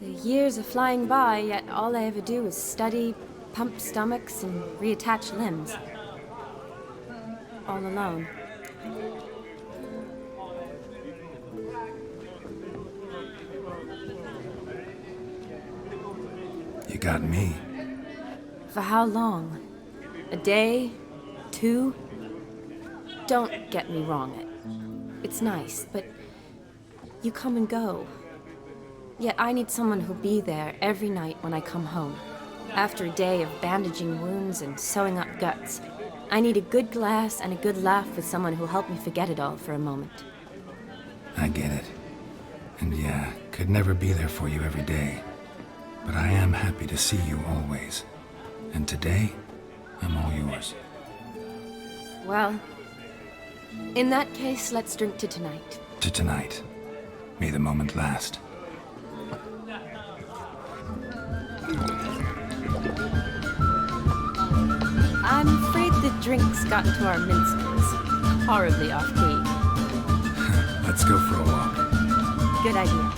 The years are flying by, yet all I ever do is study, pump stomachs, and reattach limbs. All alone. got me. For how long? A day? 2? Don't get me wrong. It's nice, but you come and go. Yet I need someone who'll be there every night when I come home. After a day of bandaging wounds and sewing up guts, I need a good glass and a good laugh with someone who'll help me forget it all for a moment. I get it. And yeah, could never be there for you every day. But I am happy to see you always. And today, I'm all yours. Well, in that case, let's drink to tonight. To tonight. May the moment last. I'm afraid the drinks got into our minstrels. Horribly off-key. Let's go for a walk. Good idea.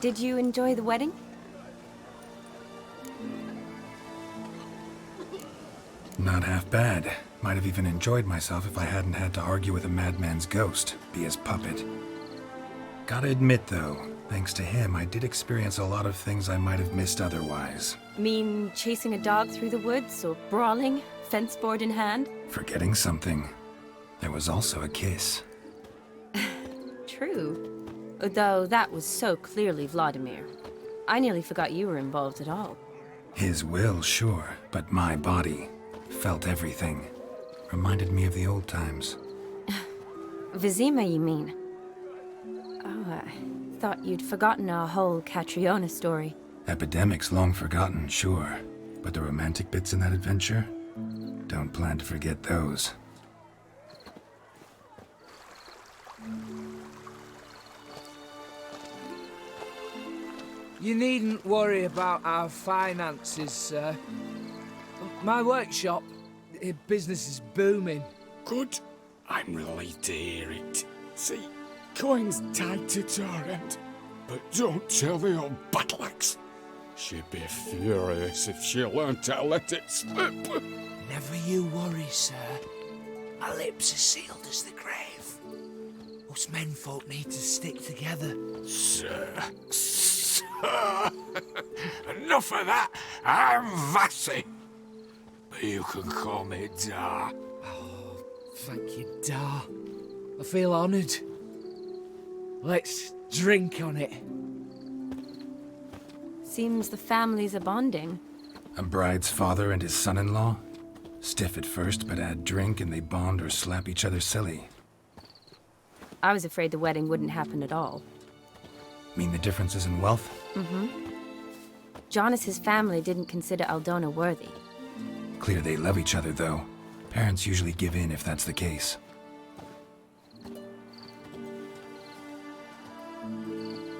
Did you enjoy the wedding? Not half bad. Might have even enjoyed myself if I hadn't had to argue with a madman's ghost, be his puppet. Gotta admit, though, thanks to him, I did experience a lot of things I might have missed otherwise. Mean chasing a dog through the woods, or brawling, fence board in hand? Forgetting something. There was also a kiss. True. Though that was so clearly Vladimir. I nearly forgot you were involved at all. His will, sure, but my body felt everything. Reminded me of the old times. Vizima, you mean? Oh, I thought you'd forgotten our whole Catriona story. Epidemics long forgotten, sure. But the romantic bits in that adventure? Don't plan to forget those. You needn't worry about our finances, sir. My workshop, business is booming. Good. I'm relieved to hear it. See, coin's tied to Torrent. But don't tell the old battle-axe. She'd be furious if she learned to let it slip. Never you worry, sir. My lips are sealed as the grave. Us menfolk need to stick together. Sir. Enough of that. I'm Vassy. But you can call me Dar. Oh, thank you, Dar. I feel honoured. Let's drink on it. Seems the families are bonding. A bride's father and his son-in-law? Stiff at first, but add drink and they bond or slap each other silly. I was afraid the wedding wouldn't happen at all. Mean the differences in wealth? Mm-hmm. Jonas's family didn't consider Aldona worthy. Clear they love each other, though. Parents usually give in if that's the case.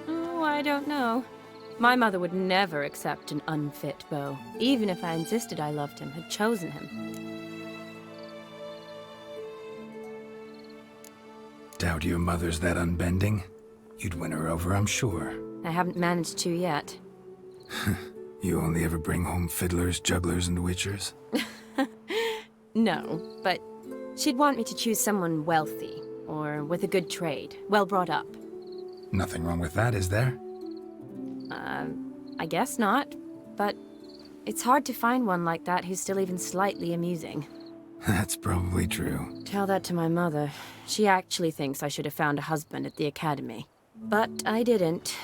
Oh, I don't know. My mother would never accept an unfit beau, even if I insisted I loved him, had chosen him. Doubt your mother's that unbending? You'd win her over, I'm sure. I haven't managed to yet. You only ever bring home fiddlers, jugglers, and witchers? No, but she'd want me to choose someone wealthy, or with a good trade, well brought up. Nothing wrong with that, is there? I guess not, but it's hard to find one like that who's still even slightly amusing. That's probably true. Tell that to my mother. She actually thinks I should have found a husband at the academy. But I didn't.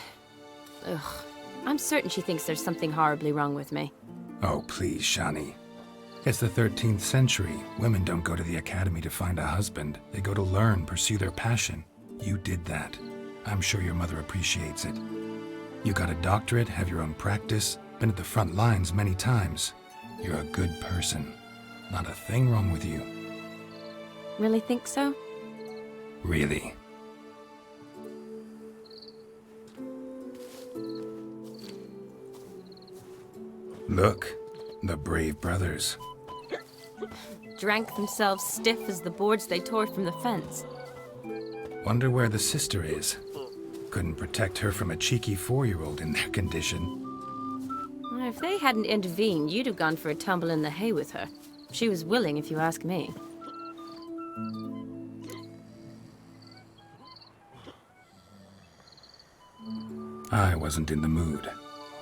Ugh. I'm certain she thinks there's something horribly wrong with me. Oh, please, Shani. It's the 13th century. Women don't go to the academy to find a husband. They go to learn, pursue their passion. You did that. I'm sure your mother appreciates it. You got a doctorate, have your own practice, been at the front lines many times. You're a good person. Not a thing wrong with you. Really think so? Really. Look, the brave brothers. Drank themselves stiff as the boards they tore from the fence. Wonder where the sister is. Couldn't protect her from a cheeky 4-year-old in their condition. If they hadn't intervened, you'd have gone for a tumble in the hay with her. She was willing, if you ask me. I wasn't in the mood.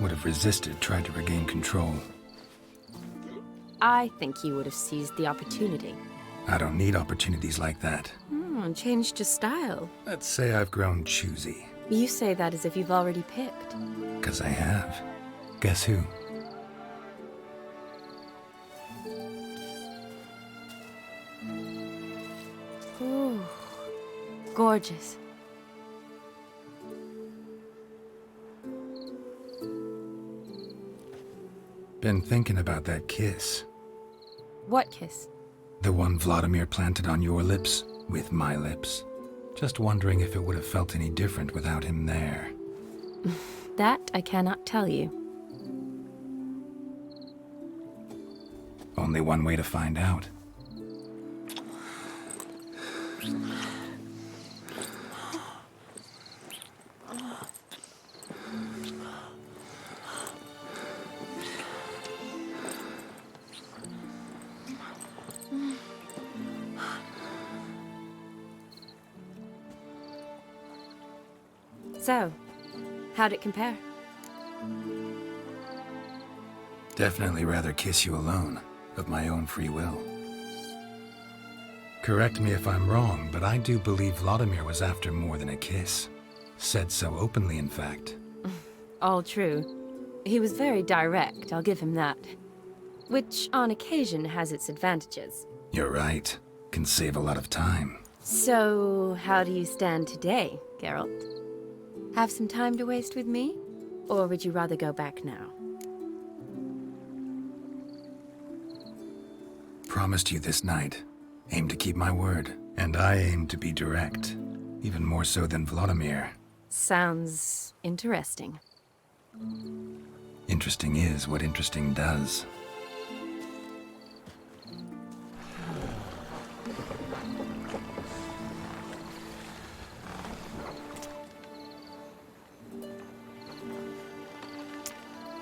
Would have resisted, tried to regain control. I think you would have seized the opportunity. I don't need opportunities like that. Changed your style. Let's say I've grown choosy. You say that as if you've already picked. 'Cause I have. Guess who? Ooh, gorgeous. Been thinking about that kiss. What kiss? The one Vladimir planted on your lips, with my lips. Just wondering if it would have felt any different without him there. That I cannot tell you. Only one way to find out. So, how'd it compare? Definitely rather kiss you alone, of my own free will. Correct me if I'm wrong, but I do believe Vladimir was after more than a kiss. Said so openly, in fact. All true. He was very direct, I'll give him that. Which, on occasion, has its advantages. You're right. Can save a lot of time. So, how do you stand today, Geralt? Have some time to waste with me? Or would you rather go back now? Promised you this night. Aim to keep my word. And I aim to be direct. Even more so than Vladimir. Sounds interesting. Interesting is what interesting does.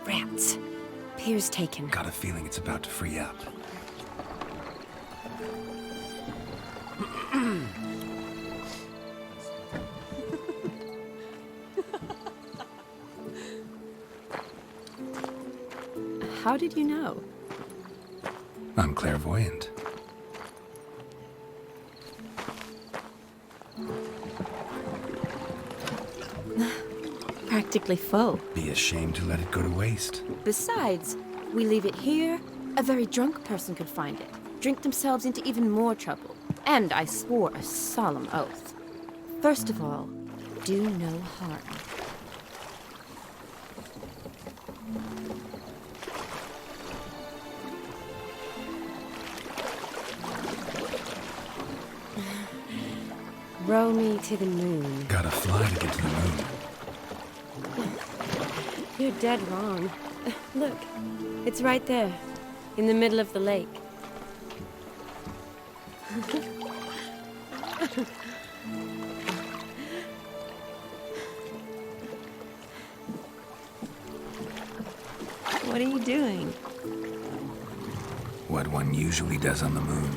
Rats. Pier's taken. Got a feeling it's about to free up. How did you know? I'm clairvoyant. Practically full. Be ashamed to let it go to waste. Besides, we leave it here, a very drunk person could find it, drink themselves into even more trouble. And I swore a solemn oath. First of all, do no harm. Row me to the moon. Gotta fly to get to the moon. You're dead wrong. Look, it's right there, in the middle of the lake. What are you doing? What one usually does on the moon.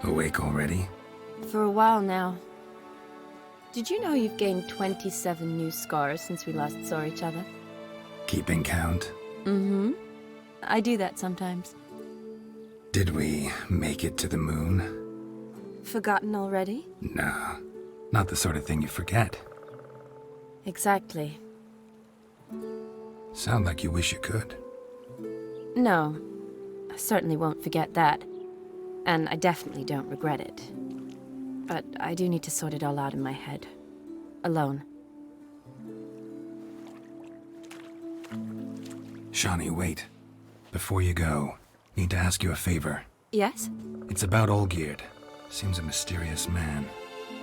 Awake already? For a while now. Did you know you've gained 27 new scars since we last saw each other? Keeping count? Mm-hmm. I do that sometimes. Did we make it to the moon? Forgotten already? No, not the sort of thing you forget. Exactly. Sound like you wish you could. No, I certainly won't forget that. And I definitely don't regret it. But I do need to sort it all out in my head. Alone. Shawnee, wait. Before you go, need to ask you a favor. Yes? It's about Olgierd. Seems a mysterious man.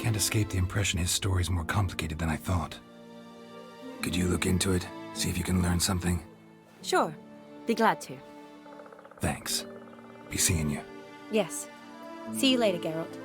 Can't escape the impression his story's more complicated than I thought. Could you look into it? See if you can learn something? Sure. Be glad to. Thanks. Be seeing you. Yes. See you later, Geralt.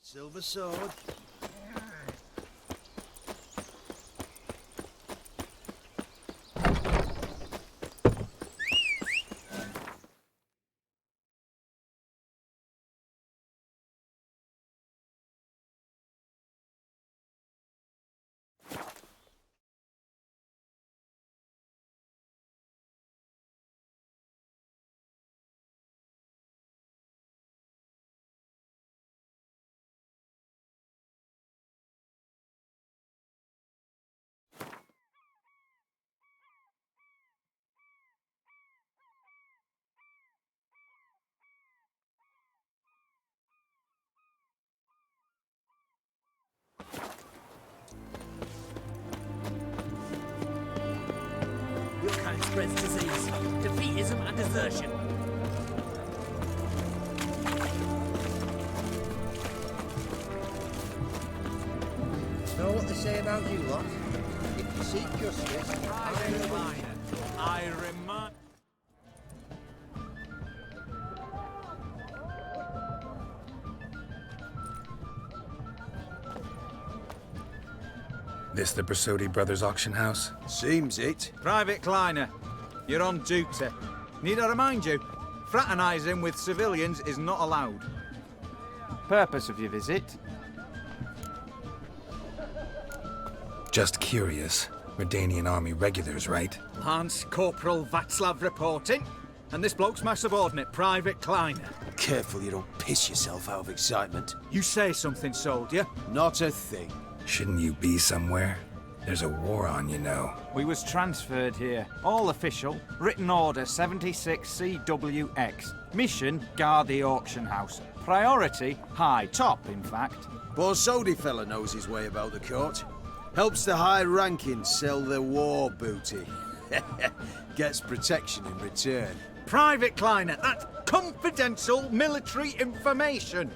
Silver sword. Your kind spreads disease, defeatism and desertion. Know what they say about you lot? If you seek justice, I remind... This the Brasodi Brothers auction house? Seems it. Private Kleiner, you're on duty. Need I remind you, fraternising with civilians is not allowed. Purpose of your visit? Just curious. Redanian army regulars, right? Lance Corporal Václav reporting. And this bloke's my subordinate, Private Kleiner. Careful you don't piss yourself out of excitement. You say something, soldier? Not a thing. Shouldn't you be somewhere? There's a war on, you know. We was transferred here. All official. Written order 76 CWX. Mission, guard the auction house. Priority, high. Top, in fact. Borsodi fella knows his way about the court. Helps the high-rankings sell their war booty. Gets protection in return. private, Kleiner. That's confidential military information.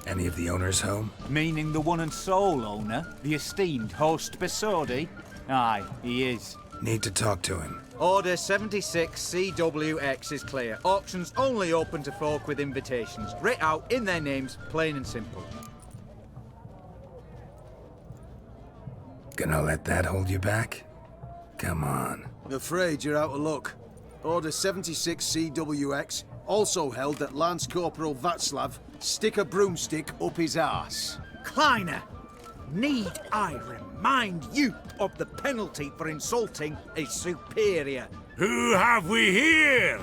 Any of the owners home? Meaning the one and sole owner, the esteemed host Besodi? Aye, he is. Need to talk to him. Order 76 CWX is clear. Auctions only open to folk with invitations. Writ out in their names, plain and simple. Gonna let that hold you back? Come on. I'm afraid you're out of luck. Order 76 CWX, also held that Lance Corporal Václav stick a broomstick up his arse. Kleiner, need I remind you of the penalty for insulting a superior? Who have we here?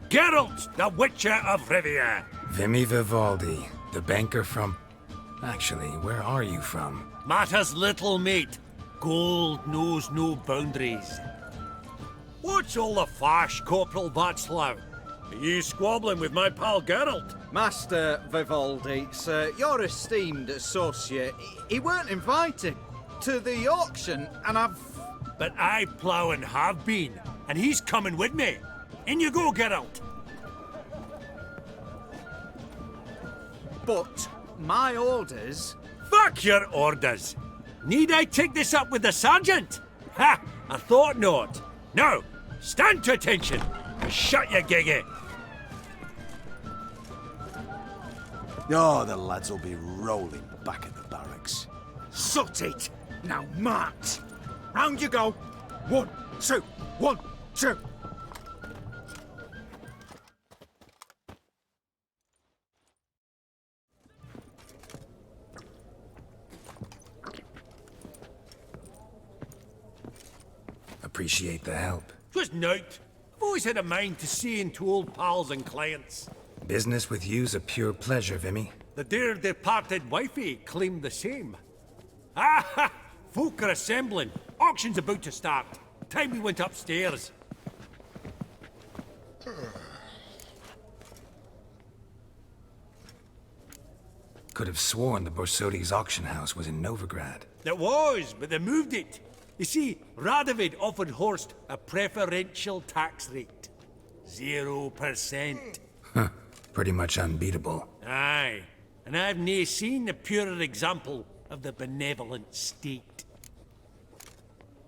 Geralt, the Witcher of Rivia. Vimy Vivaldi, the banker from... Actually, where are you from? Matters little, mate. Gold knows no boundaries. What's all the fash, Corporal Václav? Are you squabbling with my pal Geralt? Master Vivaldi, sir, your esteemed associate, he weren't invited to the auction, and I've... But I plough and have been, and he's coming with me. In you go, Geralt. But my orders... Fuck your orders! Need I take this up with the sergeant? Ha! I thought not. Now, stand to attention. Shut your giggy. Oh, the lads will be rolling back at the barracks. Sut it! Now march! Round you go! 1, 2, 1, 2! Appreciate the help. 'Twas nowt. I've always had a mind to see into old pals and clients. Business with you's a pure pleasure, Vimy. The dear departed wifey claimed the same. Ah ha! Folk are assembling. Auction's about to start. Time we went upstairs. Could have sworn the Borsodi's auction house was in Novigrad. It was, but they moved it. You see, Radovid offered Horst a preferential tax rate. 0%. Huh. Pretty much unbeatable. Aye. And I've nae seen a purer example of the benevolent state.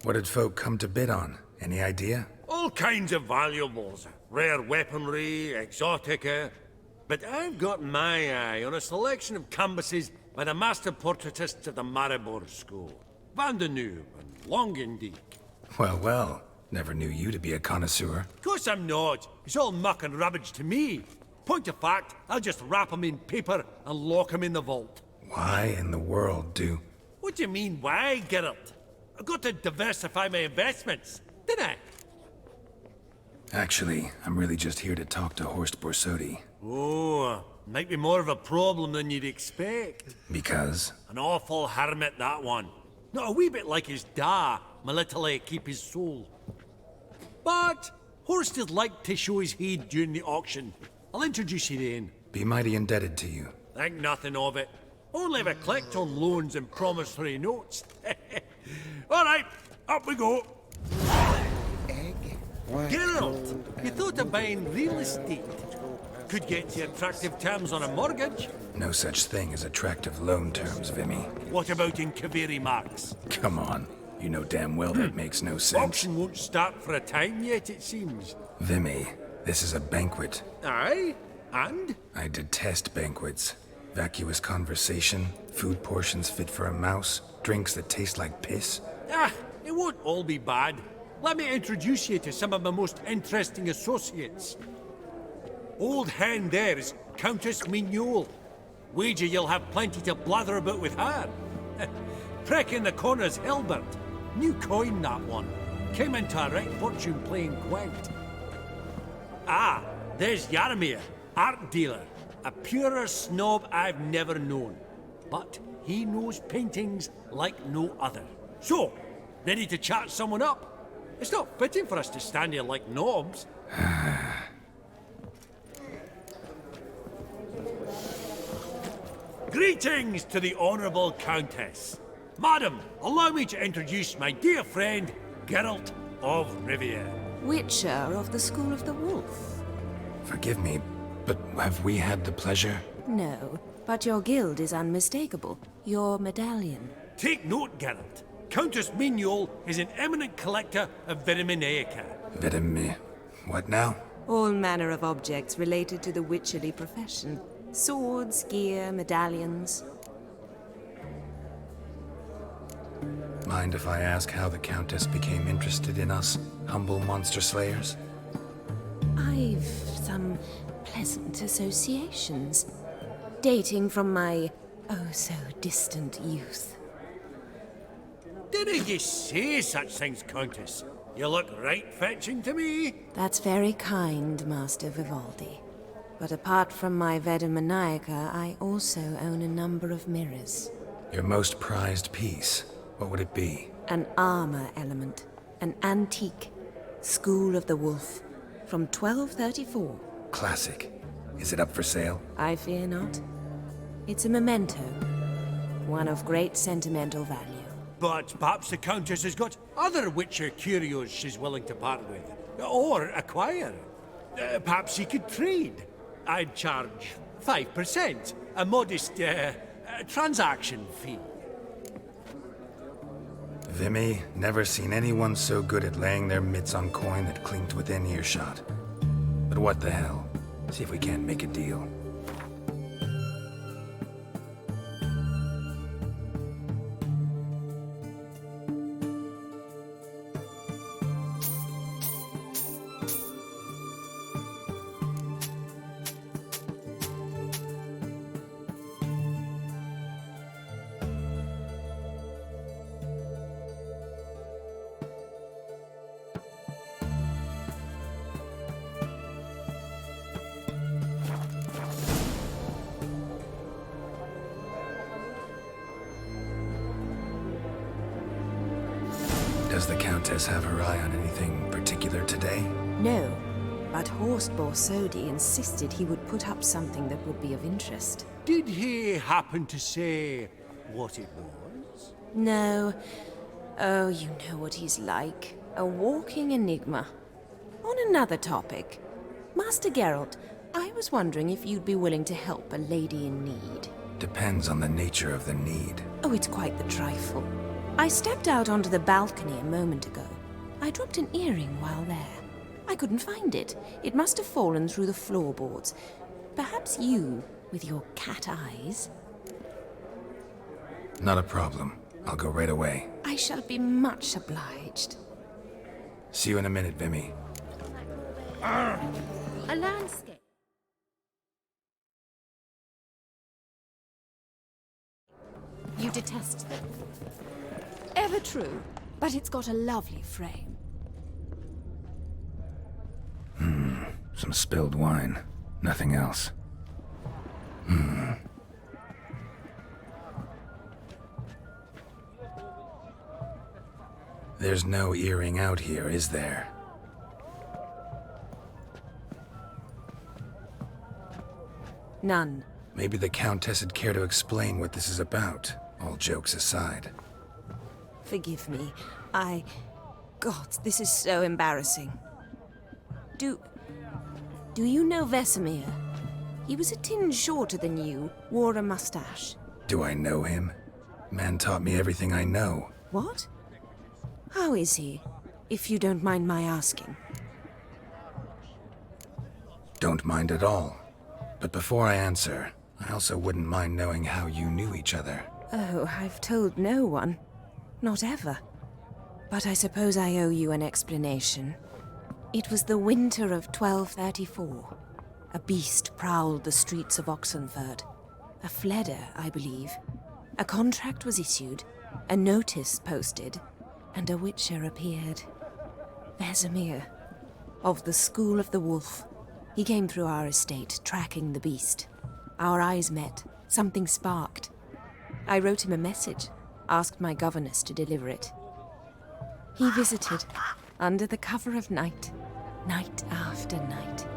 What did folk come to bid on? Any idea? All kinds of valuables. Rare weaponry, exotica. But I've got my eye on a selection of canvases by the master portraitists of the Maribor School. Van de Nieuw and Longendijk. Well, well. Never knew you to be a connoisseur. Of course I'm not. It's all muck and rubbish to me. Point of fact, I'll just wrap them in paper and lock them in the vault. Why in the world do... What do you mean, why, Geralt? I've got to diversify my investments, didn't I? Actually, I'm really just here to talk to Horst Borsodi. Oh, might be more of a problem than you'd expect. Because? An awful hermit, that one. Not a wee bit like his da, my little keep his soul. But Horst is like to show his heed during the auction. I'll introduce you then. Be mighty indebted to you. Think nothing of it. Only if I collect on loans and promissory notes. All right, up we go. Geralt, you thought of buying real estate. Could get you attractive terms on a mortgage. No such thing as attractive loan terms, Vimy. What about in Kaviri marks? Come on. You know damn well that makes no sense. Auction won't start for a time yet, it seems. Vimy, this is a banquet. Aye? And? I detest banquets. Vacuous conversation, food portions fit for a mouse, drinks that taste like piss. Ah, it won't all be bad. Let me introduce you to some of my most interesting associates. Old hen there is Countess Mignol. Wager you'll have plenty to blather about with her. Prick in the corner's Hilbert. New coin, that one. Came into a right fortune playing Gwent. Ah, there's Yarmir, art dealer. A purer snob I've never known. But he knows paintings like no other. So, ready to chat someone up? It's not fitting for us to stand here like knobs. Greetings to the Honourable Countess. Madam, allow me to introduce my dear friend, Geralt of Rivia. Witcher of the School of the Wolf. Forgive me, but have we had the pleasure? No, but your guild is unmistakable. Your medallion. Take note, Geralt. Countess Mignol is an eminent collector of Vitaminaica. What now? All manner of objects related to the witcherly profession. Swords, gear, medallions. Mind if I ask how the Countess became interested in us, humble monster slayers? I've some pleasant associations, dating from my oh-so-distant youth. Didn't you say such things, Countess? You look right fetching to me. That's very kind, Master Vivaldi. But apart from my Vitaminaica, I also own a number of mirrors. Your most prized piece, what would it be? An armor element. An antique. School of the Wolf. From 1234. Classic. Is it up for sale? I fear not. It's a memento. One of great sentimental value. But perhaps the Countess has got other Witcher curios she's willing to part with. Or acquire. Perhaps she could trade. I'd charge 5%. A modest, transaction fee. Vimy, never seen anyone so good at laying their mitts on coin that clinked within earshot. But what the hell? See if we can't make a deal. Does the Countess have her eye on anything particular today? No, but Horst Borsodi insisted he would put up something that would be of interest. Did he happen to say what it was? No. Oh, you know what he's like. A walking enigma. On another topic, Master Geralt, I was wondering if you'd be willing to help a lady in need. Depends on the nature of the need. Oh, it's quite the trifle. I stepped out onto the balcony a moment ago. I dropped an earring while there. I couldn't find it. It must have fallen through the floorboards. Perhaps you, with your cat eyes. Not a problem. I'll go right away. I shall be much obliged. See you in a minute, Vimy. A landscape. You detest them. Ever true, but it's got a lovely frame. Some spilled wine. Nothing else. There's no earring out here, is there? None. Maybe the Countess would care to explain what this is about, all jokes aside. Forgive me. God, this is so embarrassing. Do you know Vesemir? He was a tinge shorter than you, wore a mustache. Do I know him? Man taught me everything I know. What? How is he, if you don't mind my asking? Don't mind at all. But before I answer, I also wouldn't mind knowing how you knew each other. Oh, I've told no one. Not ever. But I suppose I owe you an explanation. It was the winter of 1234. A beast prowled the streets of Oxenford. A fledder, I believe. A contract was issued, a notice posted, and a witcher appeared. Vesemir, of the School of the Wolf. He came through our estate, tracking the beast. Our eyes met. Something sparked. I wrote him a message, asked my governess to deliver it. He visited, under the cover of night, night after night.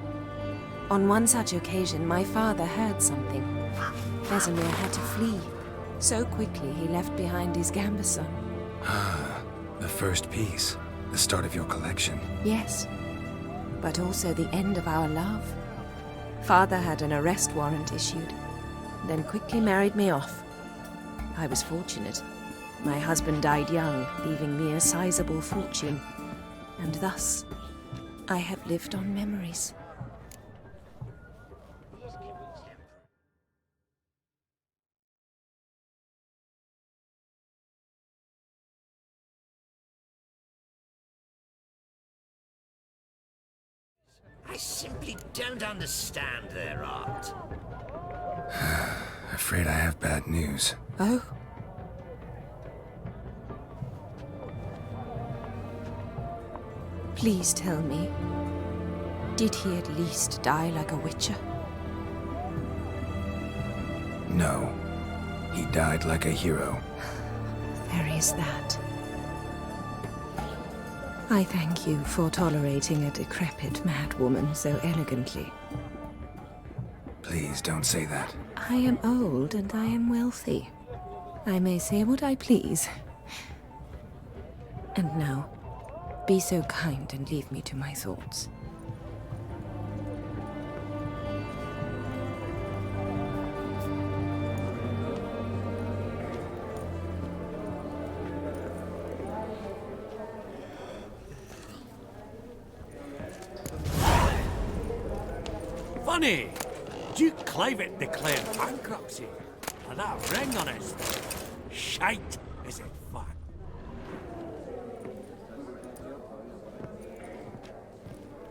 On one such occasion, my father heard something. Vesemir had to flee. So quickly he left behind his gambeson. Ah, the first piece. The start of your collection. Yes, but also the end of our love. Father had an arrest warrant issued, then quickly married me off. I was fortunate. My husband died young, leaving me a sizable fortune. And thus, I have lived on memories. I simply don't understand their art. Afraid I have bad news. Oh? Please tell me, did he at least die like a witcher? No. He died like a hero. There is that. I thank you for tolerating a decrepit madwoman so elegantly. Please don't say that. I am old and I am wealthy. I may say what I please. And now, be so kind and leave me to my thoughts. Funny! Duke Clivet declared bankruptcy. And that ring on his shite, is it fun?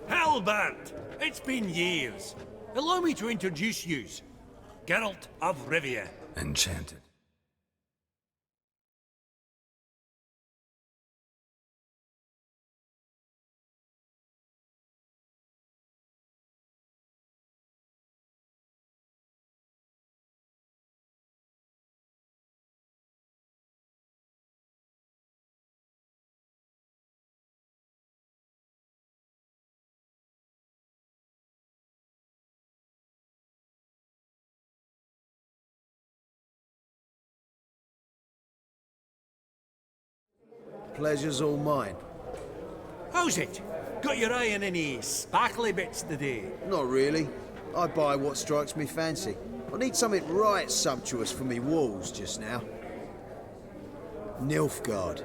Hellbent! It's been years. Allow me to introduce yous. Geralt of Rivia. Enchanted. Pleasure's all mine. How's it? Got your eye on any sparkly bits today? Not really. I buy what strikes me fancy. I need something right sumptuous for me walls just now. Nilfgaard.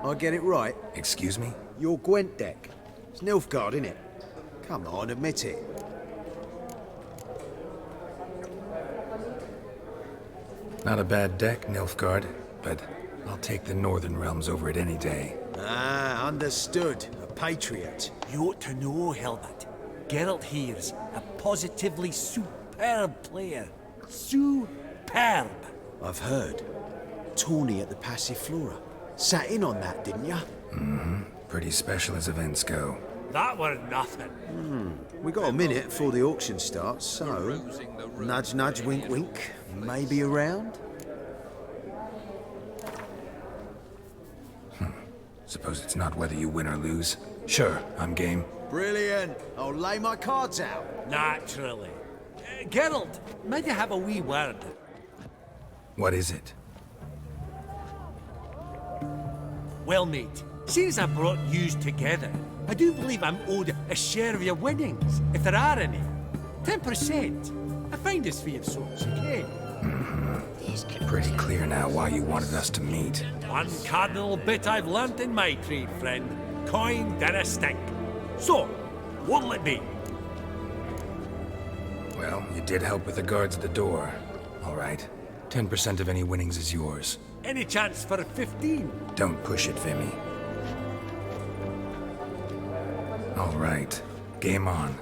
I get it right? Excuse me? Your Gwent deck. It's Nilfgaard, innit? Come on, admit it. Not a bad deck, Nilfgaard, but I'll take the Northern Realms over it any day. Ah, understood. A patriot. You ought to know, Helmut. Geralt here's a positively superb player. Superb! I've heard. Tawny at the Passiflora. Sat in on that, didn't ya? Mm-hmm. Pretty special as events go. That were nothing. We got a minute before the auction starts, so... Nudge, nudge, wink, wink. Maybe around? Suppose it's not whether you win or lose. Sure, I'm game. Brilliant. I'll lay my cards out. Naturally. Geralt, might you have a wee word? What is it? Well, mate, seeing as I brought yous together, I do believe I'm owed a share of your winnings, if there are any. 10%. A finder's fee of sorts, okay? Pretty clear now why you wanted us to meet. One cardinal bit I've learnt in my trade, friend. Coin dinna stink. So, what'll it be? Well, you did help with the guards at the door. All right. 10% of any winnings is yours. Any chance for a 15? Don't push it, Vimy. All right. Game on.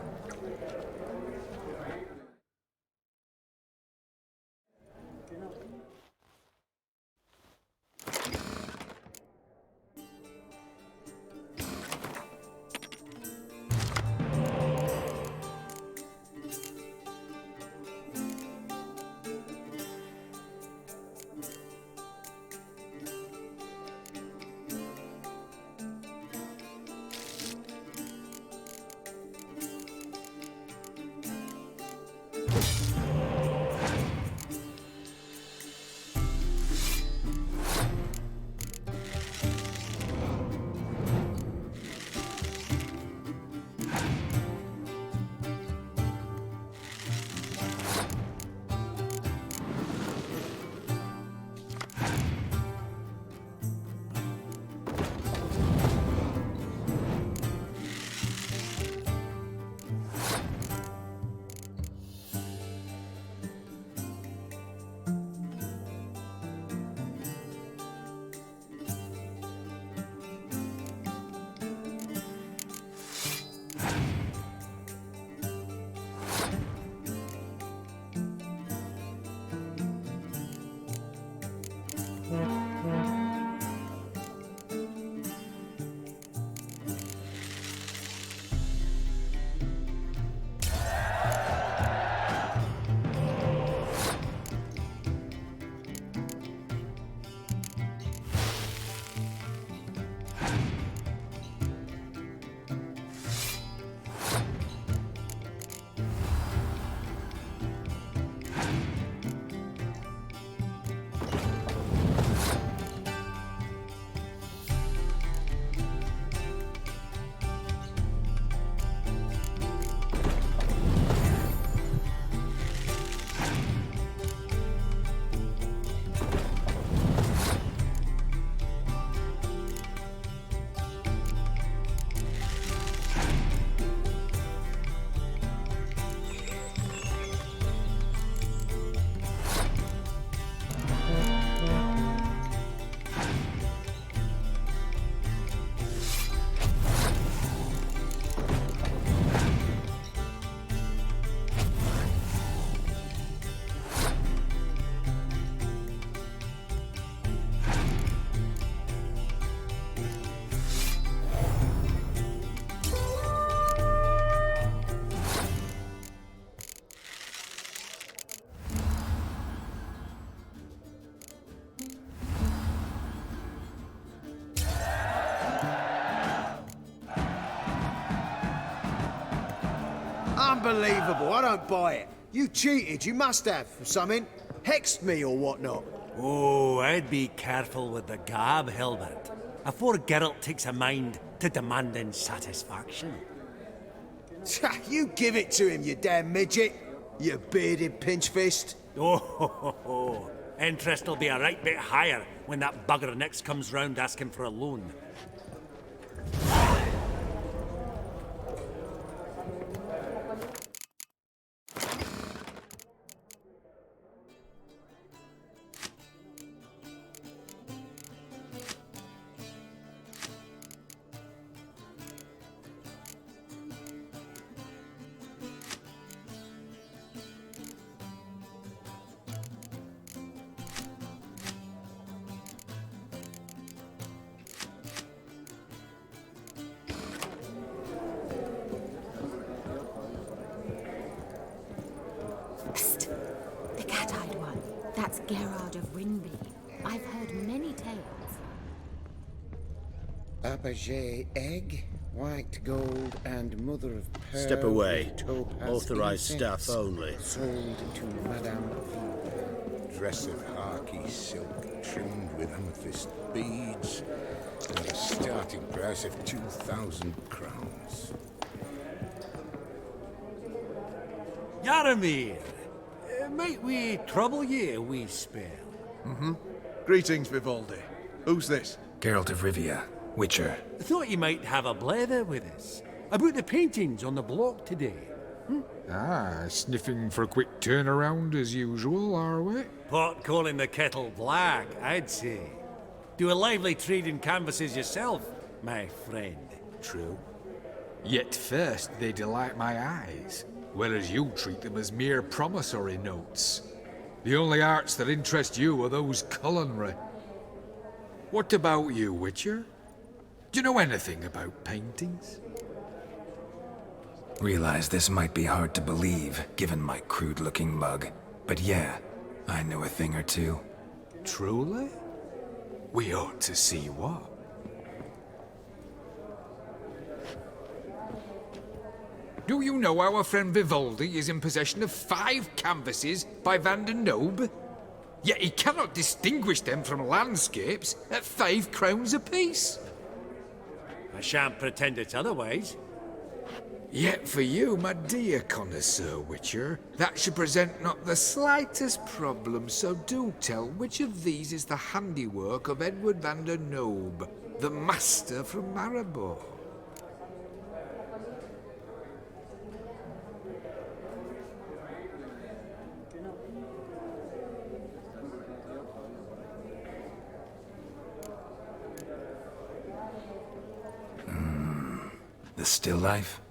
Unbelievable, I don't buy it. You cheated, you must have, for something. Hexed me or whatnot. Oh, I'd be careful with the gab, Hilbert. Afore Geralt takes a mind to demanding satisfaction. You give it to him, you damn midget. You bearded pinchfist. Oh, interest will be a right bit higher when that bugger next comes round asking for a loan. Psst! The cat-eyed one. That's Gerard of Rinby. I've heard many tales. Fabergé egg, white gold, and mother of pearl. Step away. with topaz Authorized incense, staff only. Sold to Madame Dress of harky silk trimmed with amethyst beads, and a starting price of 2,000 crowns. Yaramir! Might we trouble ye a wee spell? Mm-hmm. Greetings, Vivaldi. Who's this? Geralt of Rivia, Witcher. Thought you might have a blether with us. About the paintings on the block today. Ah, sniffing for a quick turnaround as usual, are we? Pot calling the kettle black, I'd say. Do a lively trade in canvases yourself, my friend. True. Yet first they delight my eyes, whereas you treat them as mere promissory notes. The only arts that interest you are those culinary. What about you, Witcher? Do you know anything about paintings? Realize this might be hard to believe, given my crude-looking mug. But yeah, I know a thing or two. Truly? We ought to see what. Do you know our friend Vivaldi is in possession of 5 canvases by Van der Nobe? Yet he cannot distinguish them from landscapes at 5 crowns apiece. I shan't pretend it's otherwise. Yet for you, my dear connoisseur Witcher, that should present not the slightest problem, so do tell which of these is the handiwork of Edward van der Nobe, the master from Maribor. The still life?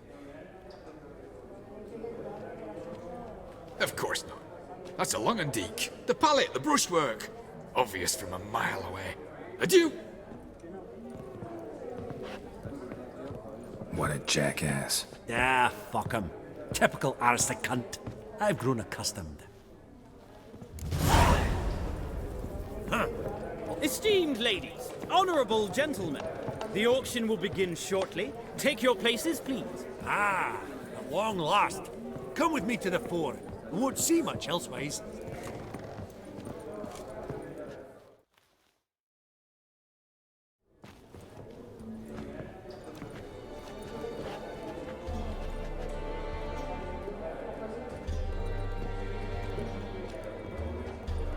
Of course not. That's a Longendeek. The palette, the brushwork. Obvious from a mile away. Adieu! What a jackass. Ah, fuck him. Typical aristocrat. I've grown accustomed. Esteemed ladies, honorable gentlemen, the auction will begin shortly. Take your places, please. Ah, at long last. Come with me to the fore. We won't see much elsewise.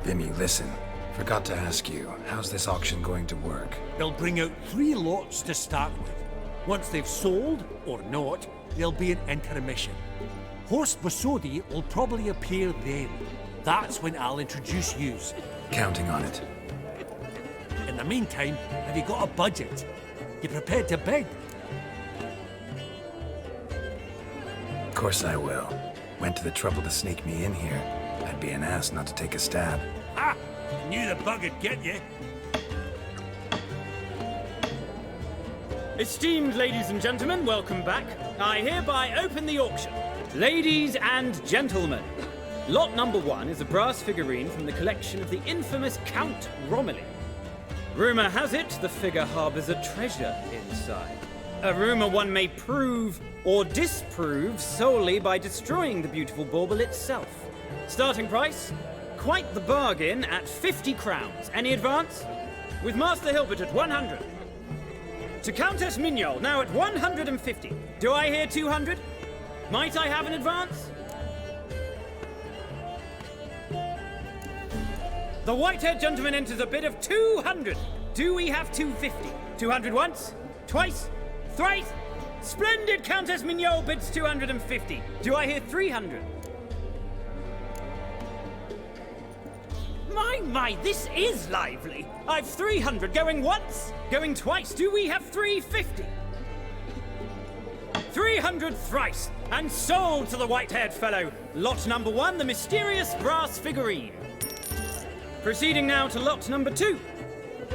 Vimy, listen. Forgot to ask you, how's this auction going to work? They'll bring out 3 lots to start with. Once they've sold, or not, there'll be an intermission. Horse Basodi will probably appear then. That's when I'll introduce yous. Counting on it. In the meantime, have you got a budget? You prepared to bid? Of course I will. Went to the trouble to sneak me in here. I'd be an ass not to take a stab. Ah! Knew the bug'd get you. Esteemed ladies and gentlemen, welcome back. I hereby open the auction. Ladies and gentlemen, lot number 1 is a brass figurine from the collection of the infamous Count Romilly. Rumour has it the figure harbours a treasure inside. A rumor one may prove or disprove solely by destroying the beautiful bauble itself. Starting price? Quite the bargain at 50 crowns. Any advance? With Master Hilbert at 100. To Countess Mignol, now at 150. Do I hear 200? Might I have an advance? The white-haired gentleman enters a bid of 200. Do we have 250? 200 once? Twice? Thrice? Splendid! Countess Mignol bids 250. Do I hear 300? My, this is lively. I've 300 going once, going twice. Do we have 350? 300 thrice, and sold to the white-haired fellow. Lot number 1, the mysterious brass figurine. Proceeding now to lot number 2.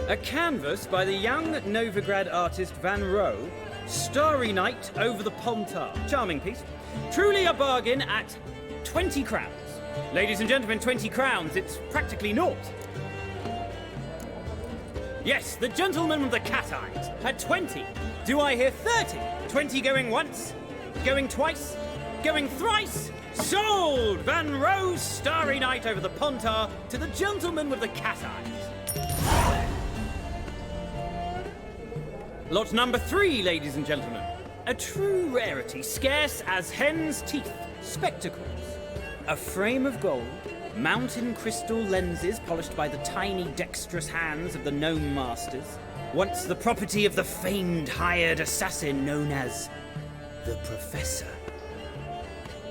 A canvas by the young Novigrad artist Van Rohe, Starry Night over the Pontar. Charming piece. Truly a bargain at 20 crowns. Ladies and gentlemen, 20 crowns, it's practically naught. Yes, the gentleman with the cat eyes at 20. Do I hear 30? 20 going once, going twice, going thrice. Sold! Van Rohe's Starry Night over the Pontar to the gentleman with the cat eyes. Lot number 3, ladies and gentlemen. A true rarity, scarce as hen's teeth. Spectacles. A frame of gold, mountain crystal lenses polished by the tiny dexterous hands of the gnome masters. Once the property of the famed hired assassin known as the Professor.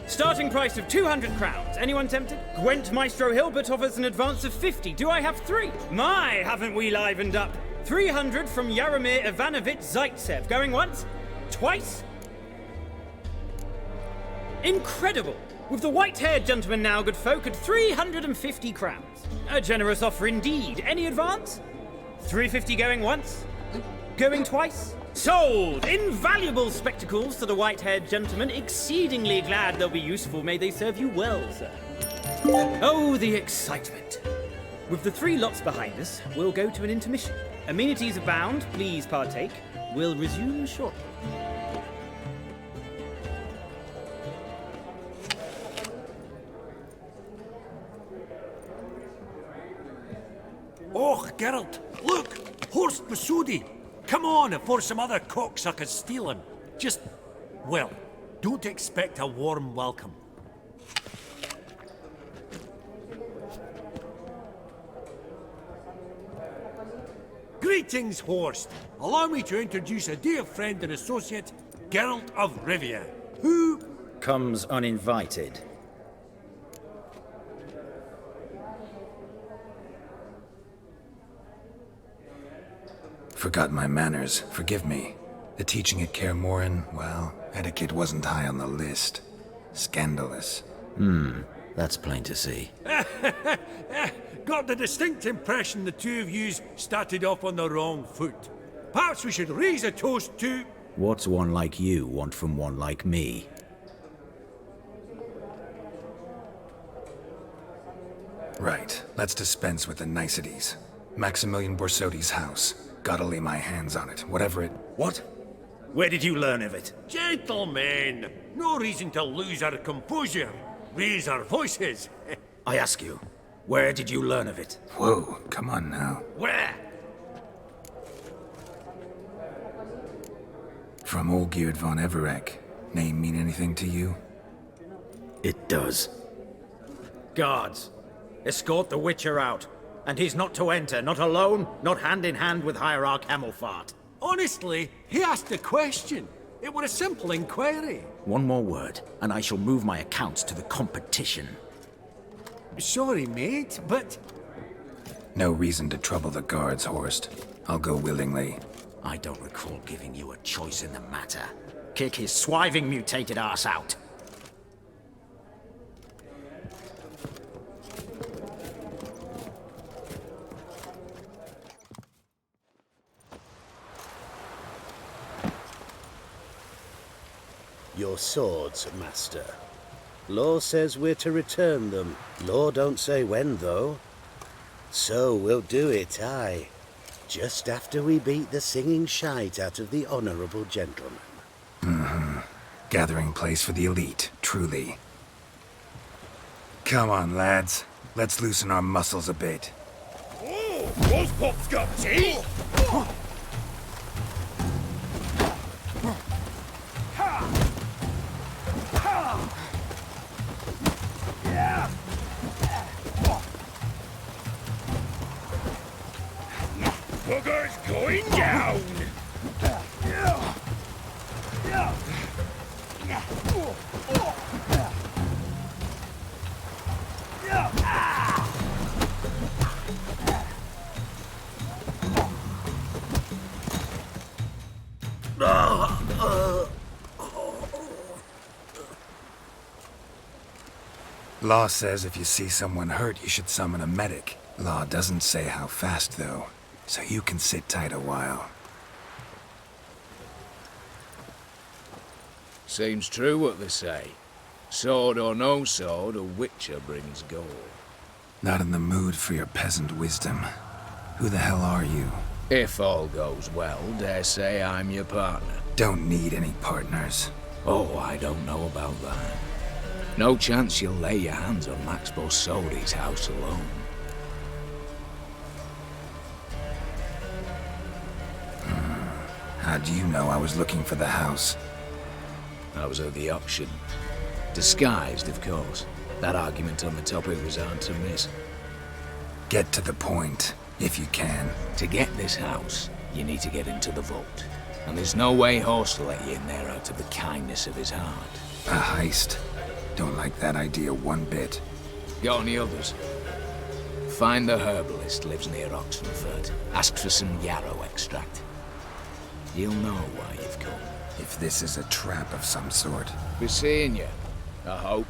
Starting price of 200 crowns. Anyone tempted? Gwent Maestro Hilbert offers an advance of 50. Do I have 3? My, haven't we livened up? 300 from Yaromir Ivanovich Zaitsev. Going once? Twice? Incredible! With the white-haired gentleman now, good folk, at 350 crowns. A generous offer indeed. Any advance? 350 going once? Going twice? Sold! Invaluable spectacles to the white-haired gentleman. Exceedingly glad they'll be useful. May they serve you well, sir. Oh, the excitement. With the 3 lots behind us, we'll go to an intermission. Amenities abound. Please partake. We'll resume shortly. Oh, Geralt, look! Horst Masudi! Come on before some other cocksuckers steal him. Just, well, don't expect a warm welcome. Greetings, Horst. Allow me to introduce a dear friend and associate, Geralt of Rivia, who comes uninvited. Forgot my manners. Forgive me. The teaching at Kaer Morhen, well, etiquette wasn't high on the list. Scandalous. That's plain to see. got the distinct impression the two of yous started off on the wrong foot. Perhaps we should raise a toast to... What's one like you want from one like me? Right. Let's dispense with the niceties. Maximilian Borsodi's house. Gotta lay my hands on it, whatever it... What? Where did you learn of it? Gentlemen, no reason to lose our composure. Raise our voices. I ask you, where did you learn of it? Whoa, come on now. Where? From Olgierd von Everec. Name mean anything to you? It does. Guards, escort the Witcher out. And he's not to enter, not alone, not hand in hand with Hierarch Hamilfart. Honestly, he asked a question. It were a simple inquiry. One more word, and I shall move my accounts to the competition. Sorry, mate, but... No reason to trouble the guards, Horst. I'll go willingly. I don't recall giving you a choice in the matter. Kick his swiving mutated ass out. Your swords, master. Law says we're to return them. Law don't say when, though. So we'll do it, aye. just after we beat the singing shite out of the honourable gentleman. Mm-hmm. Gathering place for the elite, truly. Come on, lads. Let's loosen our muscles a bit. Oh, those pops got teeth! Booger's going down! Law says if you see someone hurt, you should summon a medic. Law doesn't say how fast, though, so you can sit tight a while. Seems true what they say. Sword or no sword, a witcher brings gold. Not in the mood for your peasant wisdom. Who the hell are you? If all goes well, dare say I'm your partner. Don't need any partners. Oh, I don't know about that. No chance you'll lay your hands on Max Bossodi's house alone. How do you know I was looking for the house? I was at the auction. Disguised, of course. That argument on the topic was hard to miss. Get to the point, if you can. To get this house, you need to get into the vault. And there's no way Horst will let you in there out of the kindness of his heart. A heist. Don't like that idea one bit. Got any others? Find the herbalist lives near Oxenford. Ask for some yarrow extract. You'll know why you've come. If this is a trap of some sort. Be seeing you, I hope.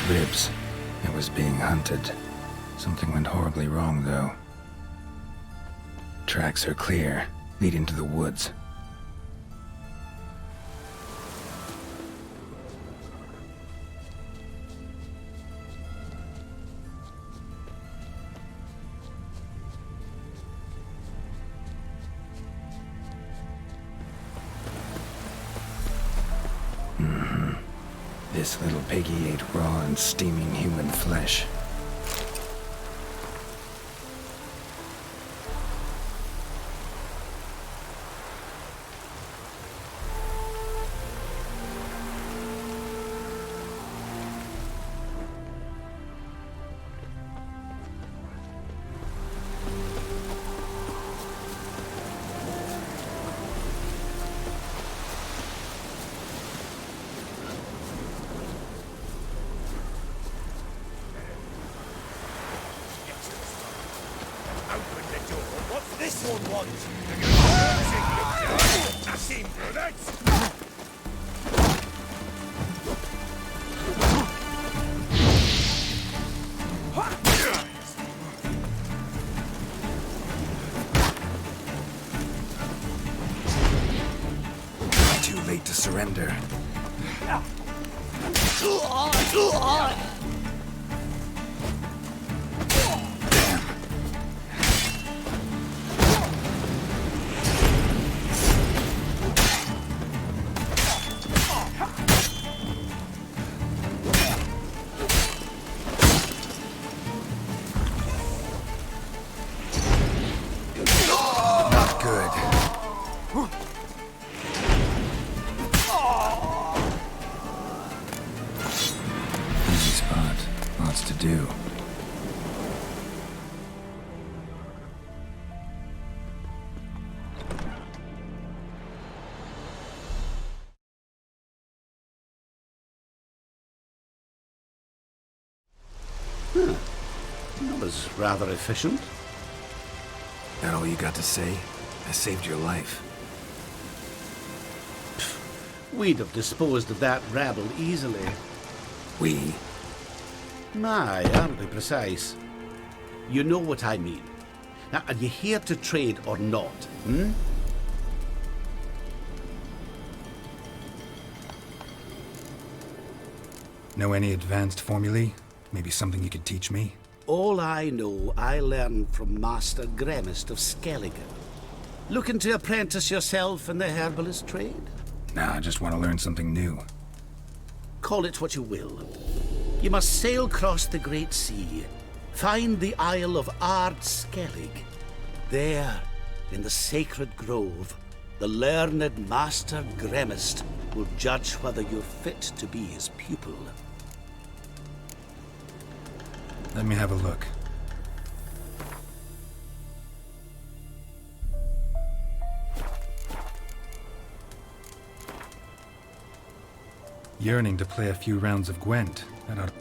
Ribs. It was being hunted. Something went horribly wrong, though. Tracks are clear, leading to the woods. This little piggy ate raw and steaming human flesh. want. Nothing for that. Too late to surrender. Not good. Easy spot. Lots to do. That was rather efficient. That all you got to say? I saved your life. We'd have disposed of that rabble easily. We? My, aren't they precise? You know what I mean. Now, are you here to trade or not, hmm? Know any advanced formulae? Maybe something you could teach me? All I know, I learned from Master Gremist of Skellige. Looking to apprentice yourself in the herbalist trade? Nah, I just want to learn something new. Call it what you will. You must sail across the Great Sea, find the Isle of Ard Skellig. There, in the sacred grove, the learned Master Gremist will judge whether you're fit to be his pupil. Let me have a look. Yearning to play a few rounds of Gwent. That ought to...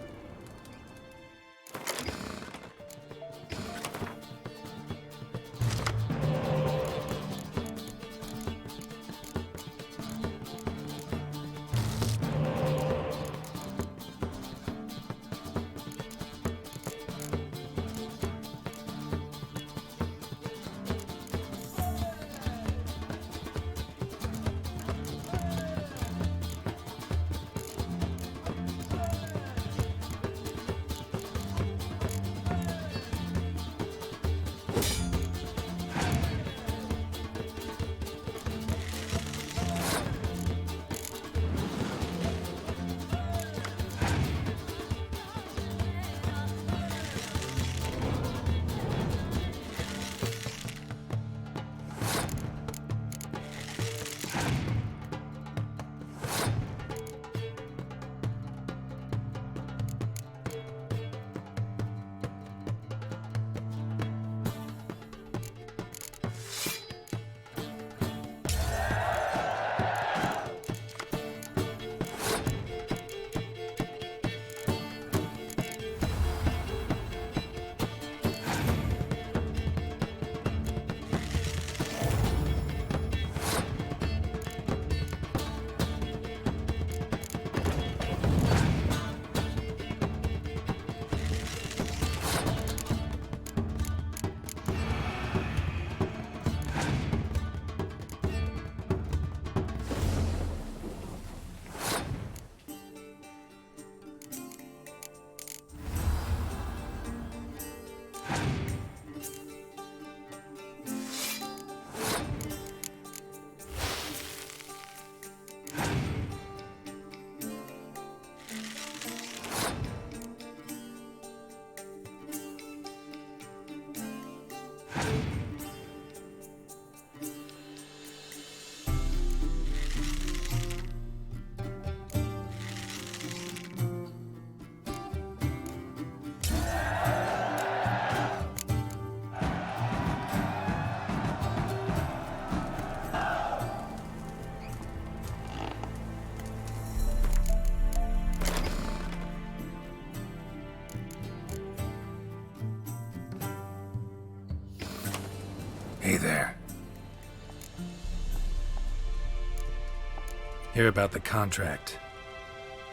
Hear about the contract.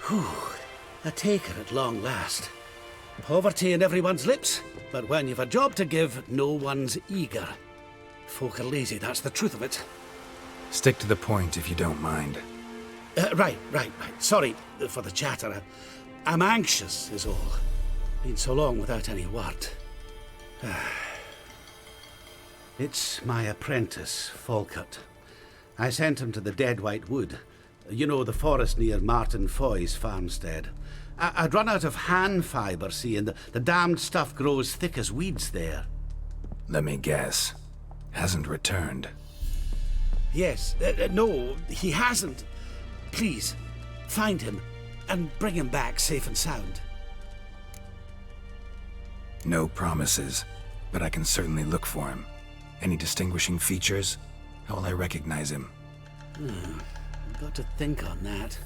Whew. A taker at long last. Poverty in everyone's lips, but when you've a job to give, no one's eager. Folk are lazy, that's the truth of it. Stick to the point if you don't mind. Right. Sorry for the chatter. I'm anxious, is all. Been so long without any word. It's my apprentice, Falkert. I sent him to the Dead White Wood. You know, the forest near Martin Foy's farmstead. I'd run out of hand fibre, see, and the damned stuff grows thick as weeds there. Let me guess. Hasn't returned. Yes. No, he hasn't. Please, find him and bring him back safe and sound. No promises, but I can certainly look for him. Any distinguishing features? How will I recognize him? I've got to think on that.